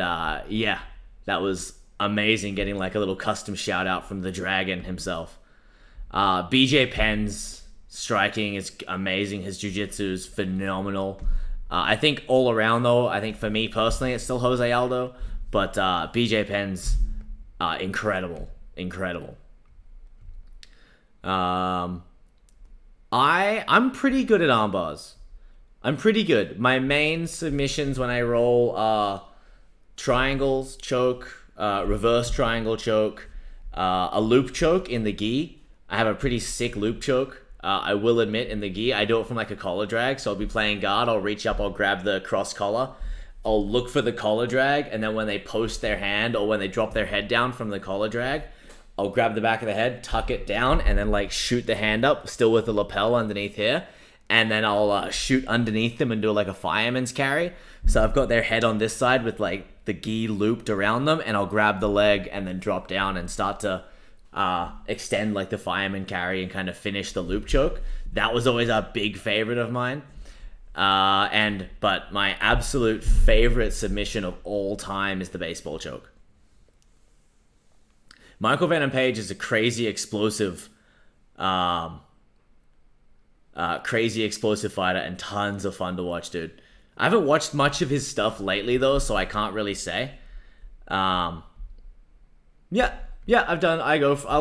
yeah, that was amazing, getting like a little custom shout out from the Dragon himself. BJ Penn's striking is amazing. His jiu-jitsu is phenomenal. I think all around though, I think for me personally, it's still Jose Aldo. But BJ Penn's incredible. I'm pretty good at arm bars. I'm pretty good. My main submissions when I roll are triangles, choke, reverse triangle choke, a loop choke in the gi. I have a pretty sick loop choke. I will admit, in the gi, I do it from like a collar drag. So I'll be playing guard, I'll reach up, I'll grab the cross collar, I'll look for the collar drag, and then when they post their hand or when they drop their head down from the collar drag, I'll grab the back of the head, tuck it down, and then like shoot the hand up, still with the lapel underneath here, and then I'll shoot underneath them and do like a fireman's carry. So I've got their head on this side with like the gi looped around them, and I'll grab the leg and then drop down and start to extend like the fireman carry and kind of finish the loop choke. That was always a big favorite of mine. But my absolute favorite submission of all time is the baseball choke. Michael Venom Page is a crazy explosive fighter and tons of fun to watch, dude. I haven't watched much of his stuff lately though, so I can't really say. I'll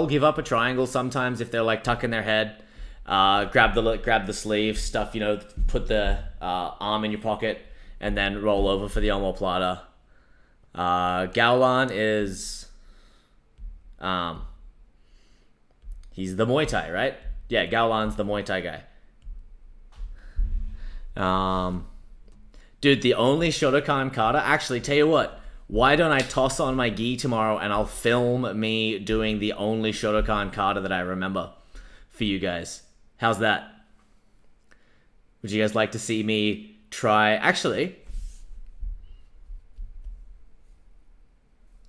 give up a triangle sometimes if they're like tucking their head. Grab the sleeve stuff, put the arm in your pocket and then roll over for the omoplata. Gaulan is he's the Muay Thai, right? Yeah, Gaulan's the Muay Thai guy. Dude, the only Shotokan kata, actually, tell you what, why don't I toss on my gi tomorrow and I'll film me doing the only Shotokan kata that I remember for you guys. How's that? Would you guys like to see me try? Actually,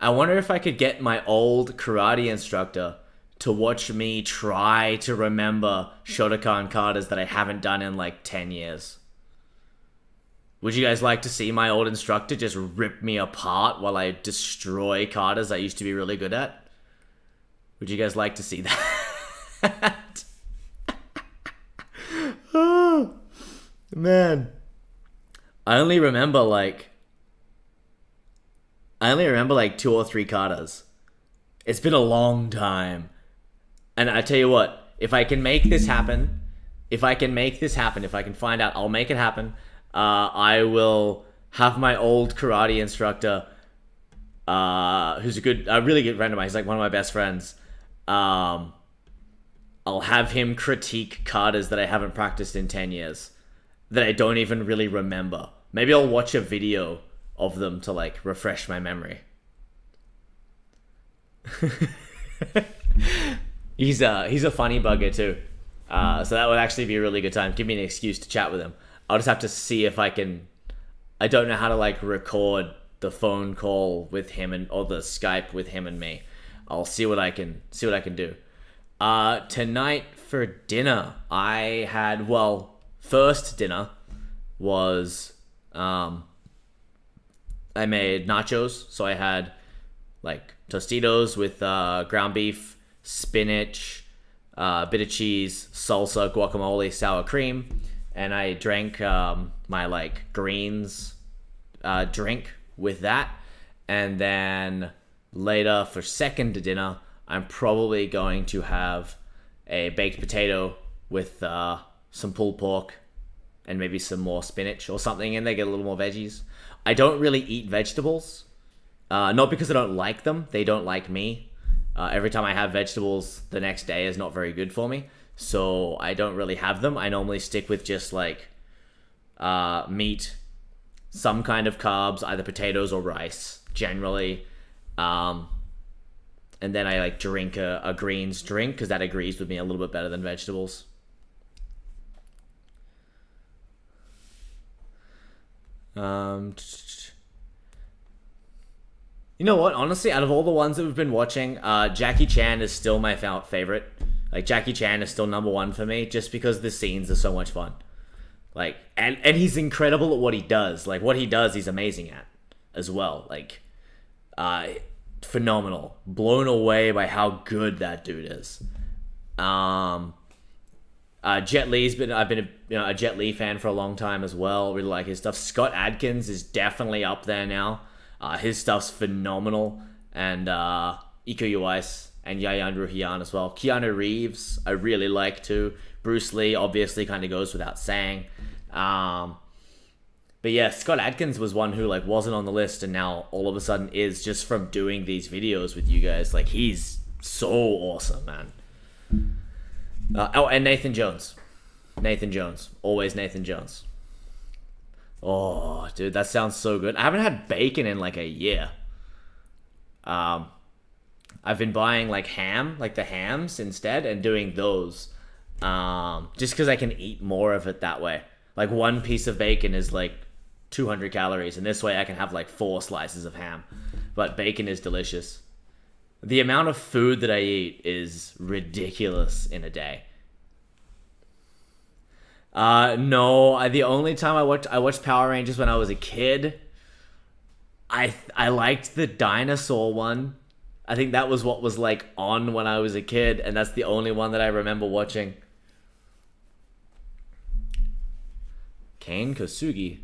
I wonder if I could get my old karate instructor to watch me try to remember Shotokan katas that I haven't done in like 10 years. Would you guys like to see my old instructor just rip me apart while I destroy katas I used to be really good at? Would you guys like to see that? Oh, man. I only remember like 2 or 3 katas. It's been a long time. And I tell you what, if I can make this happen, if I can find out, I'll make it happen. I will have my old karate instructor, who's a really good friend of mine. He's like one of my best friends. I'll have him critique katas that I haven't practiced in 10 years, that I don't even really remember. Maybe I'll watch a video of them to like refresh my memory. He's a funny bugger too. So that would actually be a really good time. Give me an excuse to chat with him. I'll just have to see if I can. I don't know how to like record the phone call with him or the Skype with him and me. I'll see what I can do. Tonight for dinner, I had, first dinner was I made nachos, so I had like Tostitos with ground beef, spinach, a bit of cheese, salsa, guacamole, sour cream, and I drank my like greens drink with that. And then later for second dinner, I'm probably going to have a baked potato with some pulled pork and maybe some more spinach or something in there, get a little more veggies. I don't really eat vegetables. Not because I don't like them. They don't like me. Every time I have vegetables, the next day is not very good for me. So I don't really have them. I normally stick with just like meat, some kind of carbs, either potatoes or rice, generally. And then I like drink a greens drink because that agrees with me a little bit better than vegetables. You know what? Honestly, out of all the ones that we've been watching, Jackie Chan is still my favorite. Like, Jackie Chan is still number one for me, just because the scenes are so much fun. Like, and he's incredible at what he does. Like, what he does, he's amazing at as well. Like, phenomenal. Blown away by how good that dude is. Jet Li's I've been a Jet Li fan for a long time as well. Really like his stuff. Scott Adkins is definitely up there now. His stuff's phenomenal. And Iko Uwais and Yayan Ruhian as well. Keanu Reeves, I really like too. Bruce Lee obviously kind of goes without saying. But yeah, Scott Adkins was one who like wasn't on the list and now all of a sudden is, just from doing these videos with you guys. Like, he's so awesome, man. And Nathan Jones. Nathan Jones. Always Nathan Jones. Oh, dude, that sounds so good. I haven't had bacon in like a year. I've been buying like ham, like the hams instead, and doing those. Just because I can eat more of it that way. Like, one piece of bacon is like 200 calories, and this way I can have like 4 slices of ham. But bacon is delicious. The amount of food that I eat is ridiculous in a day. No, the only time I watched Power Rangers when I was a kid. I liked the dinosaur one. I think that was what was like on when I was a kid, and that's the only one that I remember watching. Kane Kosugi.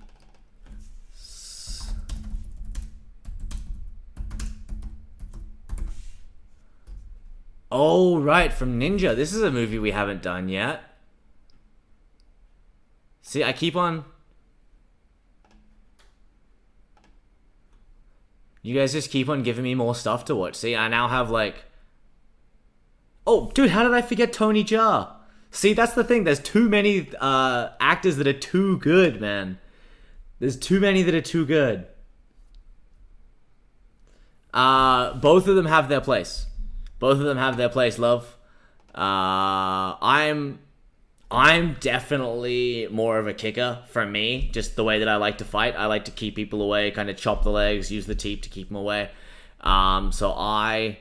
Oh, right, from Ninja. This is a movie we haven't done yet. See, I keep on... You guys just keep on giving me more stuff to watch. See, I now have like... Oh, dude, how did I forget Tony Jaa? See, that's the thing. There's too many actors that are too good, man. There's too many that are too good. Both of them have their place. Both of them have their place, love. I'm definitely more of a kicker for me. Just the way that I like to fight. I like to keep people away, kind of chop the legs, use the teep to keep them away. So I'm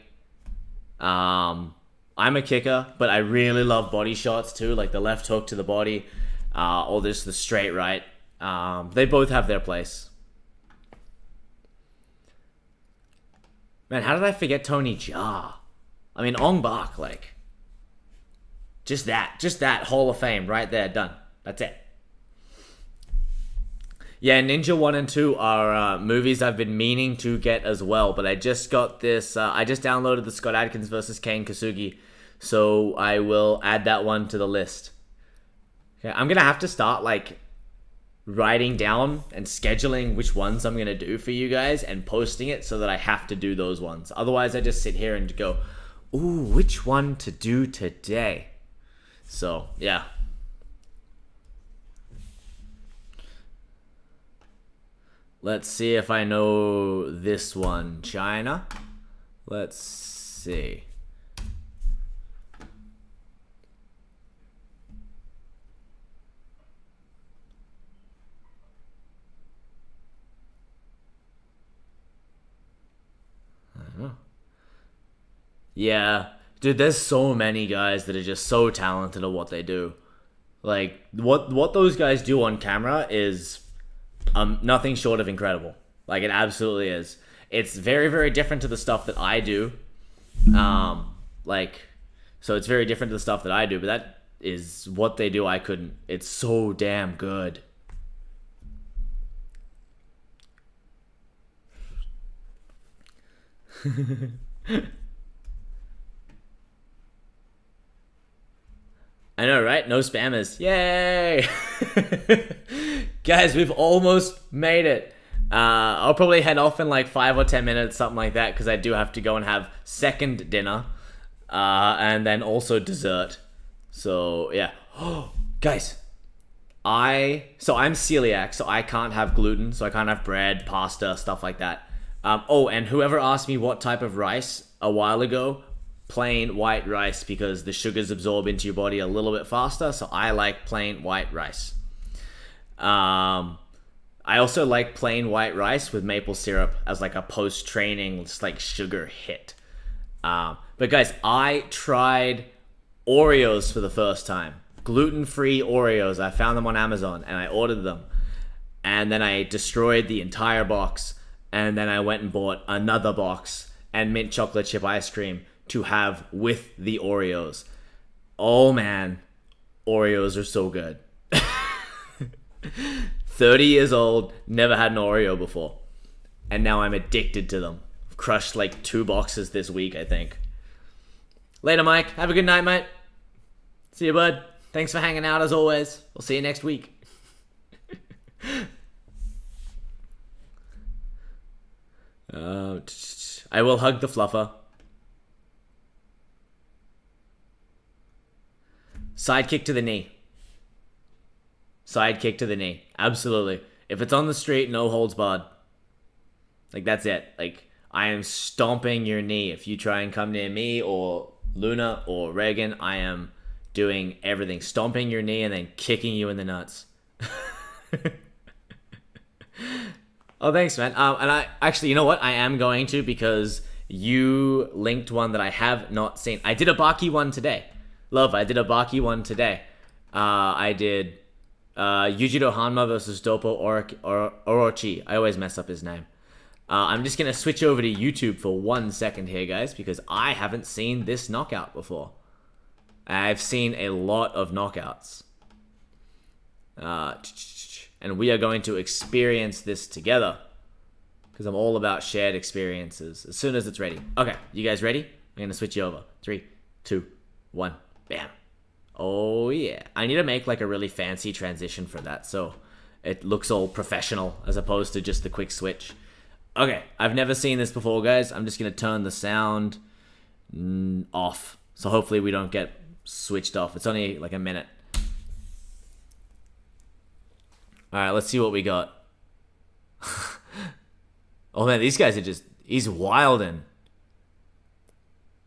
a kicker, but I really love body shots too, like the left hook to the body, or just the straight right. They both have their place. Man, how did I forget Tony Jaa? I mean, Ong Bak, like, just that Hall of Fame right there, done. That's it. Yeah, Ninja 1 and 2 are movies I've been meaning to get as well, but I just got this, I just downloaded the Scott Adkins versus Kane Kosugi, so I will add that one to the list. Okay, I'm gonna have to start, like, writing down and scheduling which ones I'm gonna do for you guys and posting it so that I have to do those ones. Otherwise, I just sit here and go, ooh, which one to do today? So, yeah. Let's see if I know this one. China. Let's see. I don't know. Yeah. Dude, there's so many guys that are just so talented at what they do. Like, what those guys do on camera is nothing short of incredible. Like, it absolutely is. It's very, very different to the stuff that I do. So it's very different to the stuff that I do, but that is what they do. I couldn't. It's so damn good. I know, right? No spammers. Yay! Guys, we've almost made it. I'll probably head off in like 5 or 10 minutes, something like that, because I do have to go and have second dinner. And then also dessert. So, yeah. Guys. I'm celiac, so I can't have gluten, so I can't have bread, pasta, stuff like that. And whoever asked me what type of rice a while ago, plain white rice, because the sugars absorb into your body a little bit faster, so I like plain white rice. I also like plain white rice with maple syrup as like a post-training just like sugar hit. But guys, I tried Oreos for the first time. Gluten-free Oreos. I found them on Amazon and I ordered them. And then I destroyed the entire box. And then I went and bought another box and mint chocolate chip ice cream to have with the Oreos. Oh man, Oreos are so good. 30 years old, never had an Oreo before. And now I'm addicted to them. I've crushed like 2 boxes this week, I think. Later, Mike. Have a good night, mate. See you, bud. Thanks for hanging out as always. We'll see you next week. I will hug the fluffer. Side kick to the knee. Side kick to the knee. Absolutely. If it's on the street, no holds barred. Like, that's it. Like, I am stomping your knee. If you try and come near me or Luna or Reagan, I am doing everything. Stomping your knee and then kicking you in the nuts. Oh, thanks, man. And I actually, you know what? I am going to, because you linked one that I have not seen. I did a Baki one today. Love, I did a Baki one today. I did Yujiro Hanma versus Dopo Orochi. I always mess up his name. I'm just going to switch over to YouTube for 1 second here, guys, because I haven't seen this knockout before. I've seen a lot of knockouts. And we are going to experience this together, because I'm all about shared experiences as soon as it's ready. Okay, you guys ready? I'm going to switch you over. 3, 2, 1. Bam. Oh, yeah. I need to make like a really fancy transition for that, so it looks all professional as opposed to just the quick switch. Okay, I've never seen this before, guys. I'm just going to turn the sound off, so hopefully we don't get switched off. It's only like a minute. Alright, let's see what we got. Oh man, these guys are just... He's wildin'.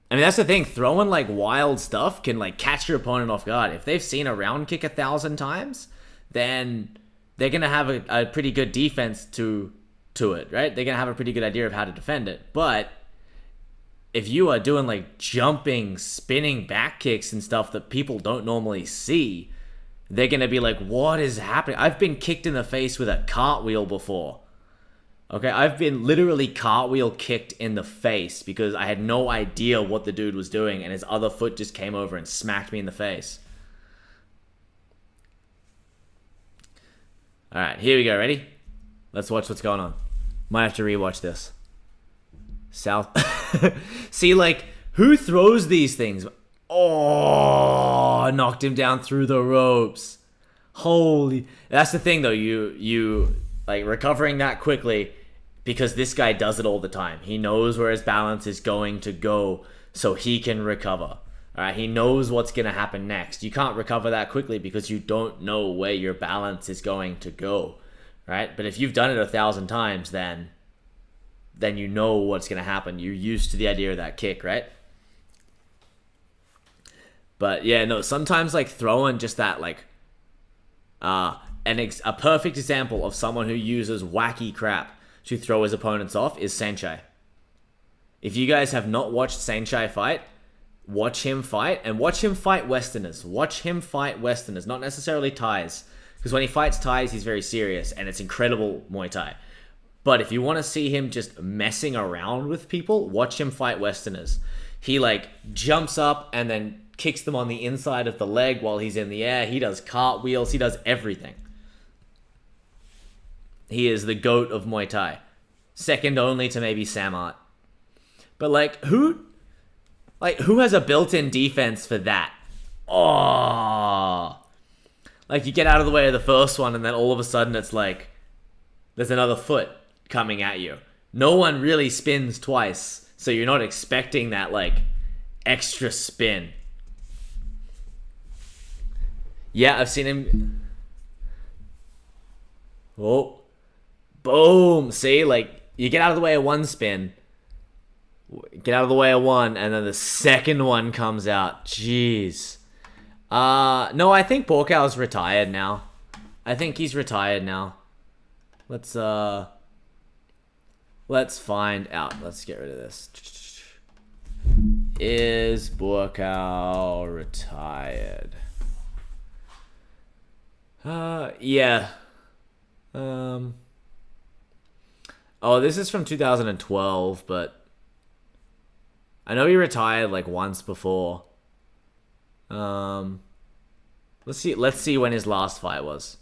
I mean, that's the thing. Throwing like wild stuff can like catch your opponent off guard. If they've seen a round kick 1,000 times, then they're going to have a pretty good defense to it, right? They're going to have a pretty good idea of how to defend it. But if you are doing like jumping, spinning back kicks and stuff that people don't normally see, they're going to be like, what is happening? I've been kicked in the face with a cartwheel before. Okay, I've been literally cartwheel kicked in the face because I had no idea what the dude was doing and his other foot just came over and smacked me in the face. Alright, here we go. Ready? Let's watch what's going on. Might have to rewatch this. South. See, like, who throws these things? Oh, knocked him down through the ropes. Holy. That's the thing, though. You like, recovering that quickly, because this guy does it all the time. He knows where his balance is going to go so he can recover. All right, he knows what's going to happen next. You can't recover that quickly because you don't know where your balance is going to go, right? But if you've done it 1,000 times, then you know what's going to happen. You're used to the idea of that kick, right? But yeah, no, sometimes like throwing just that like a perfect example of someone who uses wacky crap to throw his opponents off is Senshai. If you guys have not watched Senshai fight, watch him fight, and watch him fight Westerners. Watch him fight Westerners, not necessarily Thais, Because when he fights Thais, he's very serious, and it's incredible Muay Thai. But if you want to see him just messing around with people, watch him fight Westerners. He like jumps up and then kicks them on the inside of the leg while he's in the air. He does cartwheels. He does everything. He is the GOAT of Muay Thai. Second only to maybe Samart. But like who has a built-in defense for that? Oh. Like you get out of the way of the first one and then all of a sudden it's like there's another foot coming at you. No one really spins twice, so you're not expecting that like extra spin. Yeah, I've seen him. Oh, boom! See, like you get out of the way of one spin, get out of the way of one, and then the second one comes out. Jeez. No, I think Borkow's retired now. I think he's retired now. Let's find out. Let's get rid of this. Is Borkow retired? Yeah. Oh, this is from 2012, but I know he retired like once before. Let's see when his last fight was.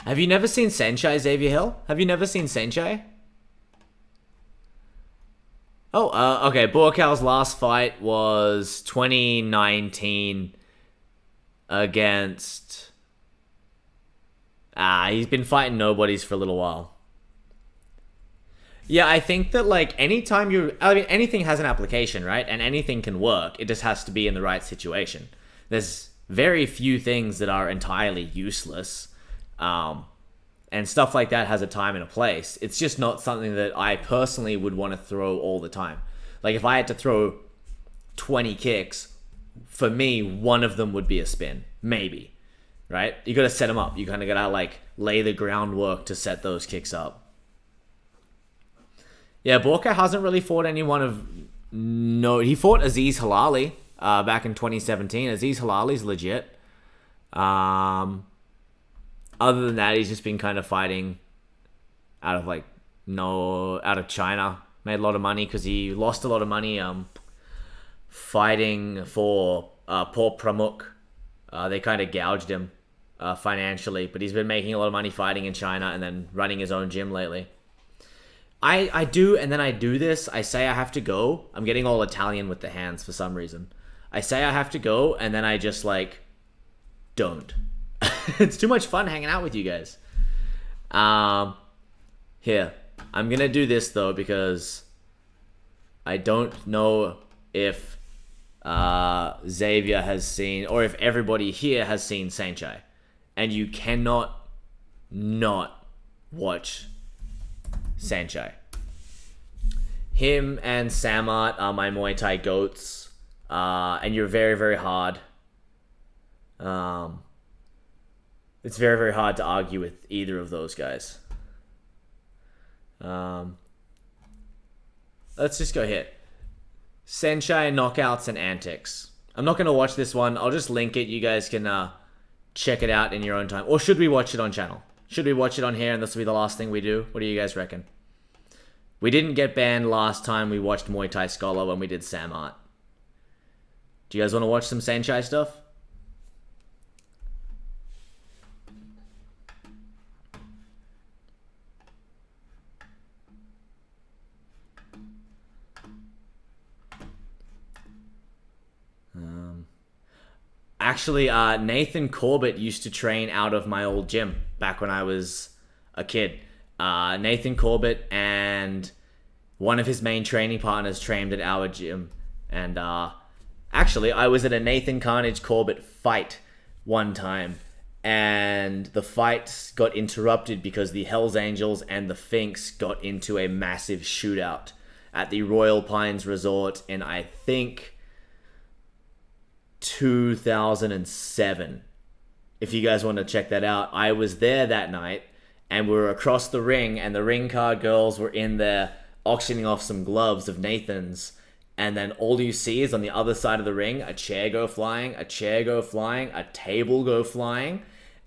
Have you never seen Senshai, Xavier Hill? Have you never seen Senshai? Oh, okay. Borkow's last fight was 2019 against... he's been fighting nobodies for a little while. Yeah, I think that, like, anything has an application, right? And anything can work. It just has to be in the right situation. There's very few things that are entirely useless. And stuff like that has a time and a place. It's just not something that I personally would want to throw all the time. Like, if I had to throw 20 kicks, for me, one of them would be a spin. Maybe. Right? You gotta set them up. You kind of gotta, like, lay the groundwork to set those kicks up. Yeah, Borka hasn't really fought anyone of... No, he fought Aziz Halali back in 2017. Aziz Halali's legit. Other than that, he's just been kind of fighting out of China. Made a lot of money because he lost a lot of money fighting for Paul Pramuk. They kind of gouged him financially, but he's been making a lot of money fighting in China and then running his own gym lately. I do, and then I do this. I say I have to go. I'm getting all Italian with the hands for some reason. I say I have to go, and then I just, like, don't. It's too much fun hanging out with you guys. Here. I'm going to do this, though, because I don't know if Xavier has seen, or if everybody here has seen Senshai. And you cannot not watch Senshai. Him and Samart are my Muay Thai goats. And you're very, very hard. It's very, very hard to argue with either of those guys. Let's just go here. Senshai, Knockouts, and Antics. I'm not going to watch this one. I'll just link it. You guys can check it out in your own time. Or should we watch it on channel? Should we watch it on here and this will be the last thing we do? What do you guys reckon? We didn't get banned last time we watched Muay Thai Scholar when we did Samart. Do you guys want to watch some Senshai stuff? Actually, Nathan Corbett used to train out of my old gym back when I was a kid. Nathan Corbett and one of his main training partners trained at our gym. And actually, I was at a Nathan Carnage Corbett fight one time. And the fight got interrupted because the Hells Angels and the Finks got into a massive shootout at the Royal Pines Resort in, I think, 2007. If you guys want to check that out, I was there that night and we were across the ring and the ring card girls were in there auctioning off some gloves of Nathan's, and then all you see is on the other side of the ring, a chair go flying, a chair go flying, a table go flying,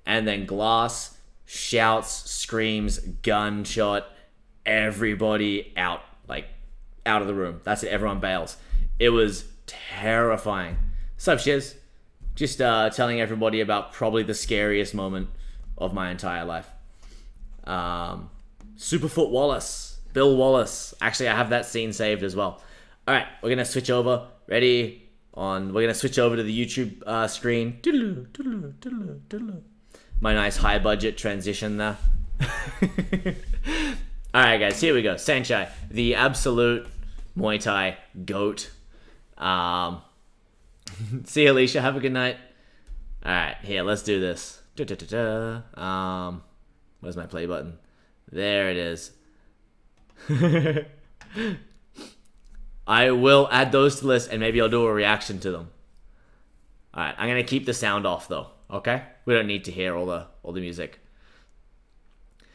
and then glass, shouts, screams, gunshot, everybody out, like out of the room. That's it, everyone bails. It was terrifying. Sup, Shiz? Just telling everybody about probably the scariest moment of my entire life. Superfoot Wallace, Bill Wallace. Actually, I have that scene saved as well. All right, we're gonna switch over. Ready? We're gonna switch over to the YouTube screen. My nice high budget transition there. All right, guys, here we go. Saenchai, the absolute Muay Thai goat. See you, Alicia. Have a good night. All right, here, let's do this. Where's my play button? There it is. I will add those to the list, and maybe I'll do a reaction to them. All right, I'm gonna keep the sound off though. Okay, we don't need to hear all the music.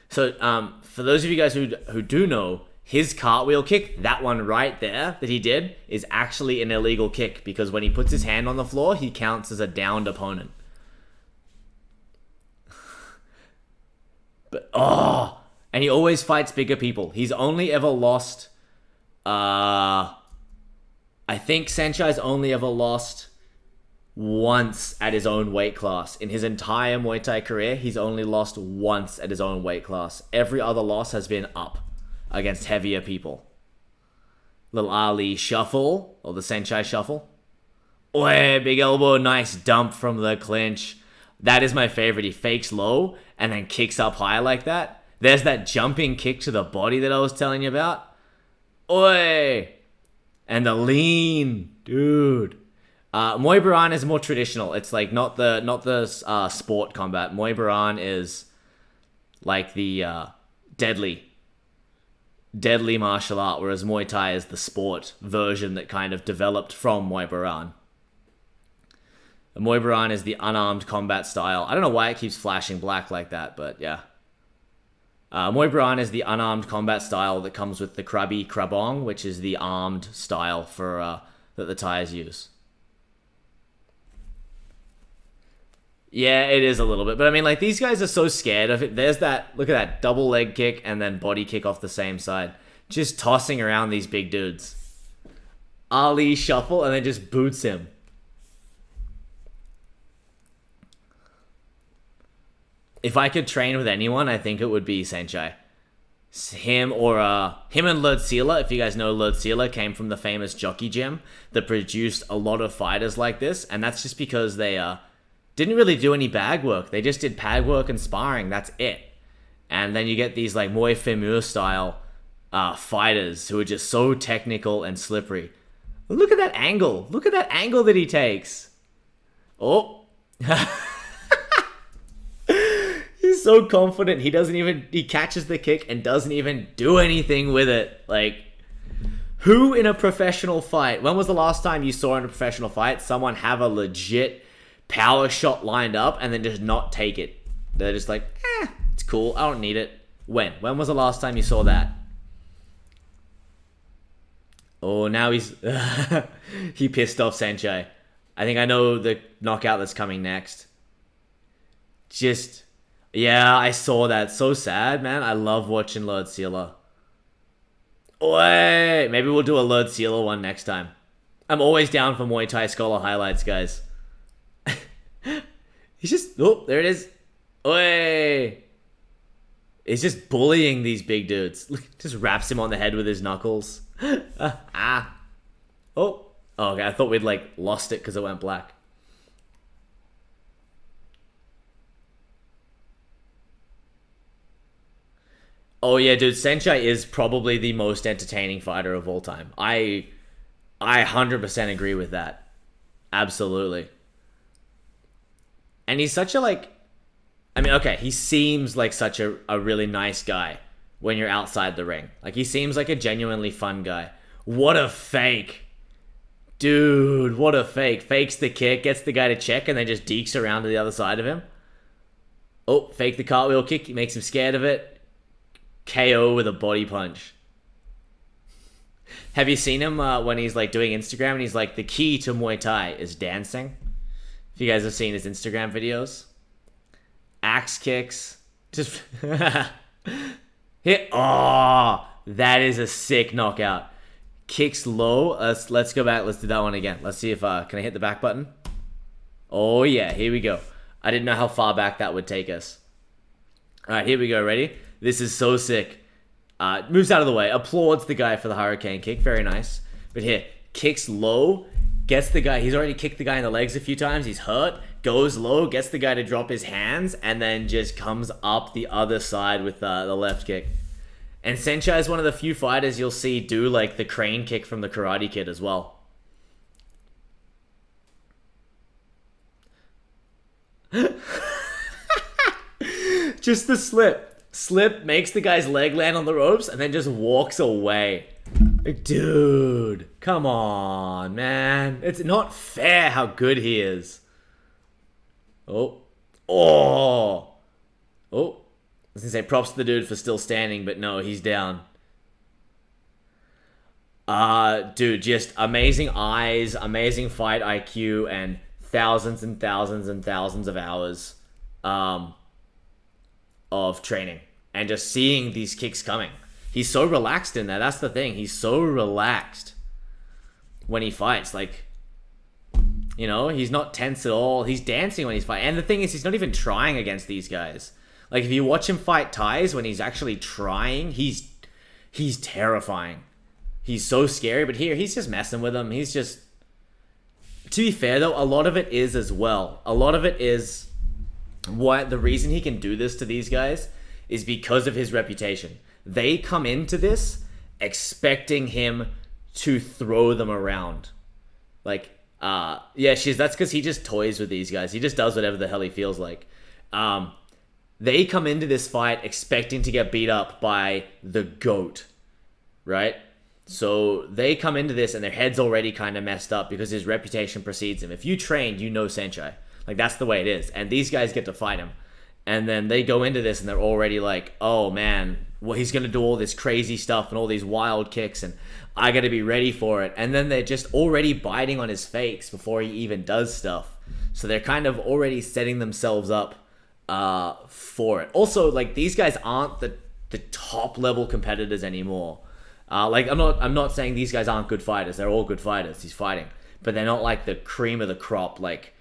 So, for those of you guys who do know, his cartwheel kick, that one right there that he did, is actually an illegal kick because when he puts his hand on the floor, he counts as a downed opponent. But and he always fights bigger people. He's only ever lost. I think Saenchai's only ever lost once at his own weight class. In his entire Muay Thai career, he's only lost once at his own weight class. Every other loss has been up against heavier people. Little Ali shuffle, or the Saenchai shuffle. Oi, big elbow, nice dump from the clinch. That is my favorite. He fakes low and then kicks up high like that. There's that jumping kick to the body that I was telling you about. Oi! And the lean, dude. Muay Baran is more traditional. It's like not the sport combat. Muay Baran is like the deadly martial art, whereas Muay Thai is the sport version that kind of developed from Muay Baran. Muay Baran is the unarmed combat style. I don't know why it keeps flashing black like that, but yeah. Muay Baran is the unarmed combat style that comes with the Krabi Krabong, which is the armed style for that the Thais use. Yeah, it is a little bit. But I mean, like, these guys are so scared of it. There's that, look at that, double leg kick and then body kick off the same side. Just tossing around these big dudes. Ali shuffle and then just boots him. If I could train with anyone, I think it would be Saenchai. Him and Lord Sela. If you guys know, Lord Sela came from the famous jockey gym that produced a lot of fighters like this. And that's just because they didn't really do any bag work. They just did pad work and sparring. That's it. And then you get these like Muay Femur style fighters who are just so technical and slippery. Look at that angle. Look at that angle that he takes. Oh. He's so confident. He catches the kick and doesn't even do anything with it. Like, who in a professional fight, when was the last time you saw in a professional fight someone have a legit power shot lined up and then just not take it? They're just like, it's cool, I don't need it. When was the last time you saw that? Oh, now he's he pissed off Saenchai. I think I know the knockout that's coming next. Yeah, I saw that. So sad, man. I love watching Lord Sela. Oi! Maybe we'll do a Lord Sela one next time. I'm always down for Muay Thai Scholar highlights, guys. He's just... Oh, there it is. Oi! He's just bullying these big dudes. Just wraps him on the head with his knuckles. Oh, okay. I thought we'd, like, lost it because it went black. Oh yeah, dude, Saenchai is probably the most entertaining fighter of all time. I 100% agree with that. Absolutely. And he's such a, like... I mean, okay, he seems like such a really nice guy when you're outside the ring. Like, he seems like a genuinely fun guy. What a fake. Dude, what a fake. Fakes the kick, gets the guy to check, and then just dekes around to the other side of him. Oh, fake the cartwheel kick. He makes him scared of it. KO with a body punch. Have you seen him when he's like doing Instagram and he's like, the key to Muay Thai is dancing? If you guys have seen his Instagram videos, axe kicks, just hit. Oh, that is a sick knockout. Kicks low. Let's go back. Let's do that one again. Let's see if can I hit the back button? Oh yeah, here we go. I didn't know how far back that would take us. All right, here we go. Ready? This is so sick. Moves out of the way. Applauds the guy for the hurricane kick. Very nice. But here, kicks low. Gets the guy. He's already kicked the guy in the legs a few times. He's hurt. Goes low. Gets the guy to drop his hands. And then just comes up the other side with the left kick. And Senchai is one of the few fighters you'll see do like the crane kick from the Karate Kid as well. Just the slip. Slip, makes the guy's leg land on the ropes, and then just walks away. Like, dude, come on, man. It's not fair how good he is. Oh. Oh. Oh. I was gonna say props to the dude for still standing, but no, he's down. Dude, just amazing eyes, amazing fight IQ, and thousands and thousands and thousands of hours of training. And just seeing these kicks coming. He's so relaxed in there. That's the thing. He's so relaxed when he fights. Like, you know, he's not tense at all. He's dancing when he's fighting. And the thing is, he's not even trying against these guys. Like, if you watch him fight Thais when he's actually trying, he's terrifying. He's so scary. But here, he's just messing with them. He's just... To be fair, though, a lot of it is as well. A lot of it is... What the reason he can do this to these guys is because of his reputation. They come into this expecting him to throw them around. Like, yeah, that's because he just toys with these guys. He just does whatever the hell he feels like. They come into this fight expecting to get beat up by the GOAT, right? So they come into this and their head's already kind of messed up because his reputation precedes him. If you trained, you know Senchai. Like, that's the way it is. And these guys get to fight him. And then they go into this and they're already like, oh man, well, he's going to do all this crazy stuff and all these wild kicks and I got to be ready for it. And then they're just already biting on his face before he even does stuff. So they're kind of already setting themselves up for it. Also, like, these guys aren't the top level competitors anymore. Like, I'm not saying these guys aren't good fighters. They're all good fighters. He's fighting. But they're not like the cream of the crop, like...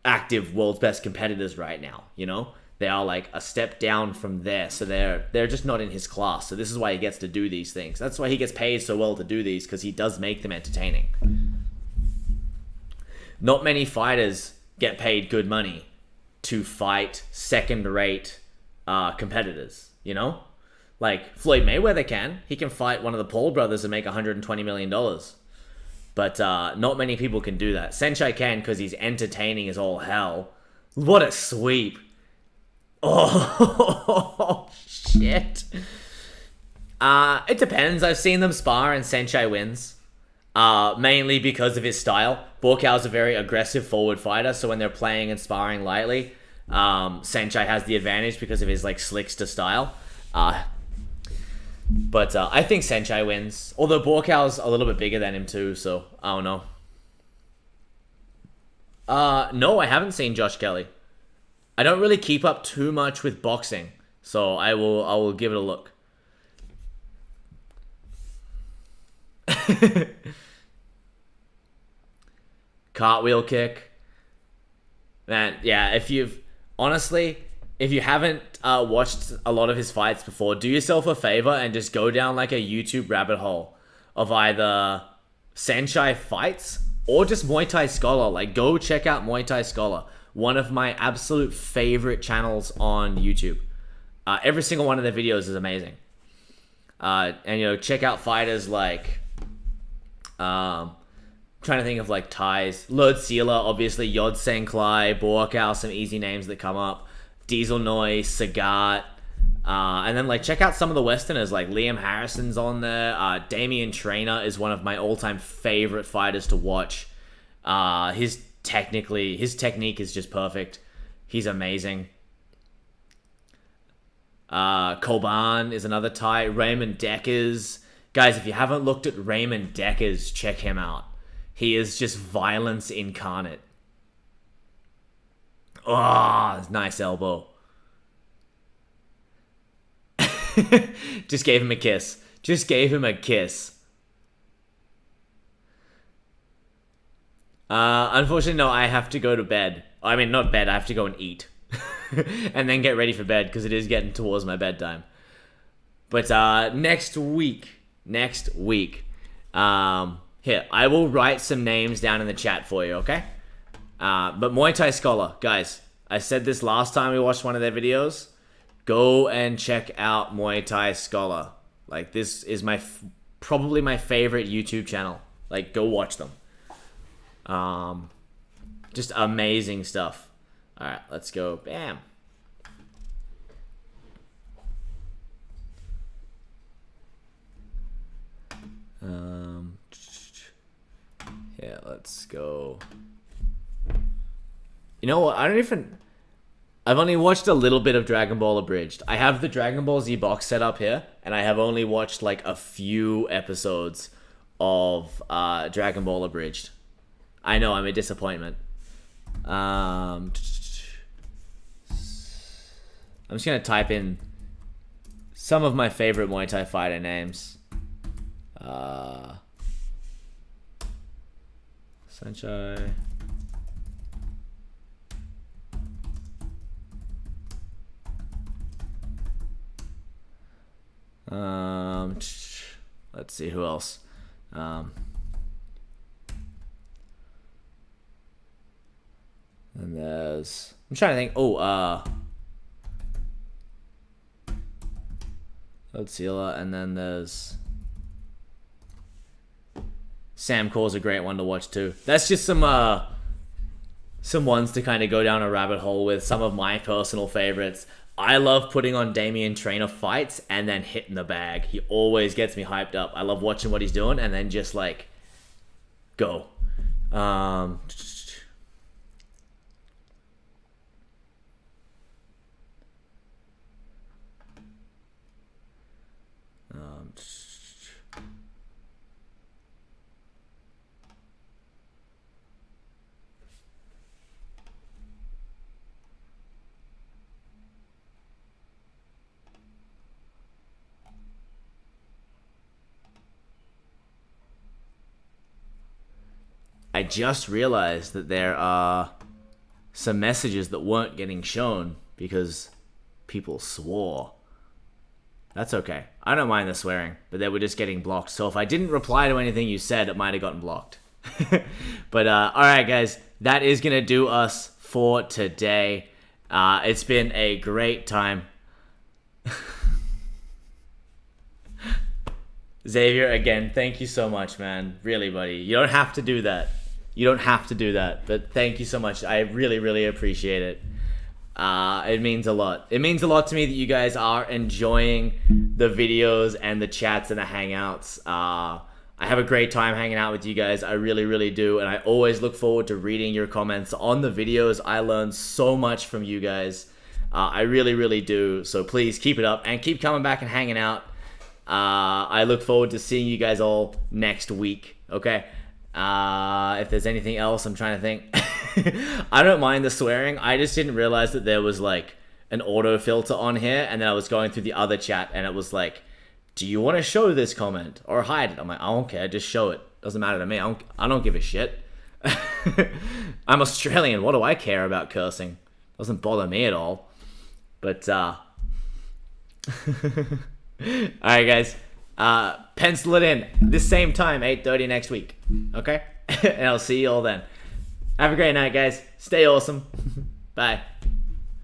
active world's best competitors right now, you know? They are like a step down from there, so they're just not in his class. So this is why he gets to do these things. That's why he gets paid so well to do these, because he does make them entertaining. Not many fighters get paid good money to fight second-rate competitors, you know? Like, Floyd Mayweather can. He can fight one of the Paul brothers and make $120 million. But not many people can do that. Senchai can because he's entertaining as all hell. What a sweep. Oh, shit. It depends. I've seen them spar and Senchai wins. Mainly because of his style. Borkow's a very aggressive forward fighter, so when they're playing and sparring lightly, Senchai has the advantage because of his like slickster style. But I think Senchai wins. Although Borkow's a little bit bigger than him too, so I don't know. No, I haven't seen Josh Kelly. I don't really keep up too much with boxing, so I will give it a look. Cartwheel kick. Man, yeah, if you haven't watched a lot of his fights before, do yourself a favor and just go down like a YouTube rabbit hole of either Senchai fights or just Muay Thai Scholar. Like, go check out Muay Thai Scholar. One of my absolute favorite channels on YouTube. Every single one of their videos is amazing. And, you know, check out fighters like... trying to think of like Thais. Lord Sealer, obviously. Yod Senklai, Borkow, some easy names that come up. Diesel Noise, Sagat. And then like check out some of the Westerners, like Liam Harrison's on there. Damian Traynor is one of my all-time favorite fighters to watch. His technique is just perfect. He's amazing. Koban is another Thai. Raymond Deckers. Guys, if you haven't looked at Raymond Deckers, check him out. He is just violence incarnate. Oh, nice elbow. Just gave him a kiss. Just gave him a kiss. Unfortunately, no, I have to go to bed. I mean, not bed, I have to go and eat. And then get ready for bed, because it is getting towards my bedtime. But next week, here, I will write some names down in the chat for you, okay? But Muay Thai Scholar, guys, I said this last time we watched one of their videos. Go and check out Muay Thai Scholar. Like, this is probably my favorite YouTube channel. Like, go watch them. Just amazing stuff. All right, let's go. Bam. Yeah, let's go. You know what? I've only watched a little bit of Dragon Ball Abridged. I have the Dragon Ball Z box set up here, and I have only watched like a few episodes of Dragon Ball Abridged. I know, I'm a disappointment. I'm just gonna type in some of my favorite Muay Thai fighter names. Sanchai. Let's see who else. And there's, I'm trying to think. Godzilla, and then there's Sam Core's a great one to watch too. That's just some ones to kind of go down a rabbit hole with. Some of my personal favorites. I love putting on Damian Trainer fights and then hitting the bag. He always gets me hyped up. I love watching what he's doing and then just like go. I just realized that there are some messages that weren't getting shown because people swore. That's okay. I don't mind the swearing, but they were just getting blocked. So if I didn't reply to anything you said, it might have gotten blocked. But alright guys, that is going to do us for today. It's been a great time. Xavier, again, thank you so much, man. Really, buddy. You don't have to do that. You don't have to do that, but thank you so much. I really, really appreciate it. It means a lot. It means a lot to me that you guys are enjoying the videos and the chats and the hangouts. I have a great time hanging out with you guys. I really, really do, and I always look forward to reading your comments on the videos. I learn so much from you guys. I really, really do, so please keep it up and keep coming back and hanging out. I look forward to seeing you guys all next week, okay? If there's anything else, I'm trying to think. I don't mind the swearing. I just didn't realize that there was like an auto filter on here, and then I was going through the other chat and it was like, do you want to show this comment or hide it? I'm like, I don't care, just show it. Doesn't matter to me. I don't give a shit. I'm Australian. What do I care about cursing? Doesn't bother me at all. But alright guys, pencil it in this same time, 8:30 next week, okay? And I'll see you all then. Have a great night, guys. Stay awesome. Bye.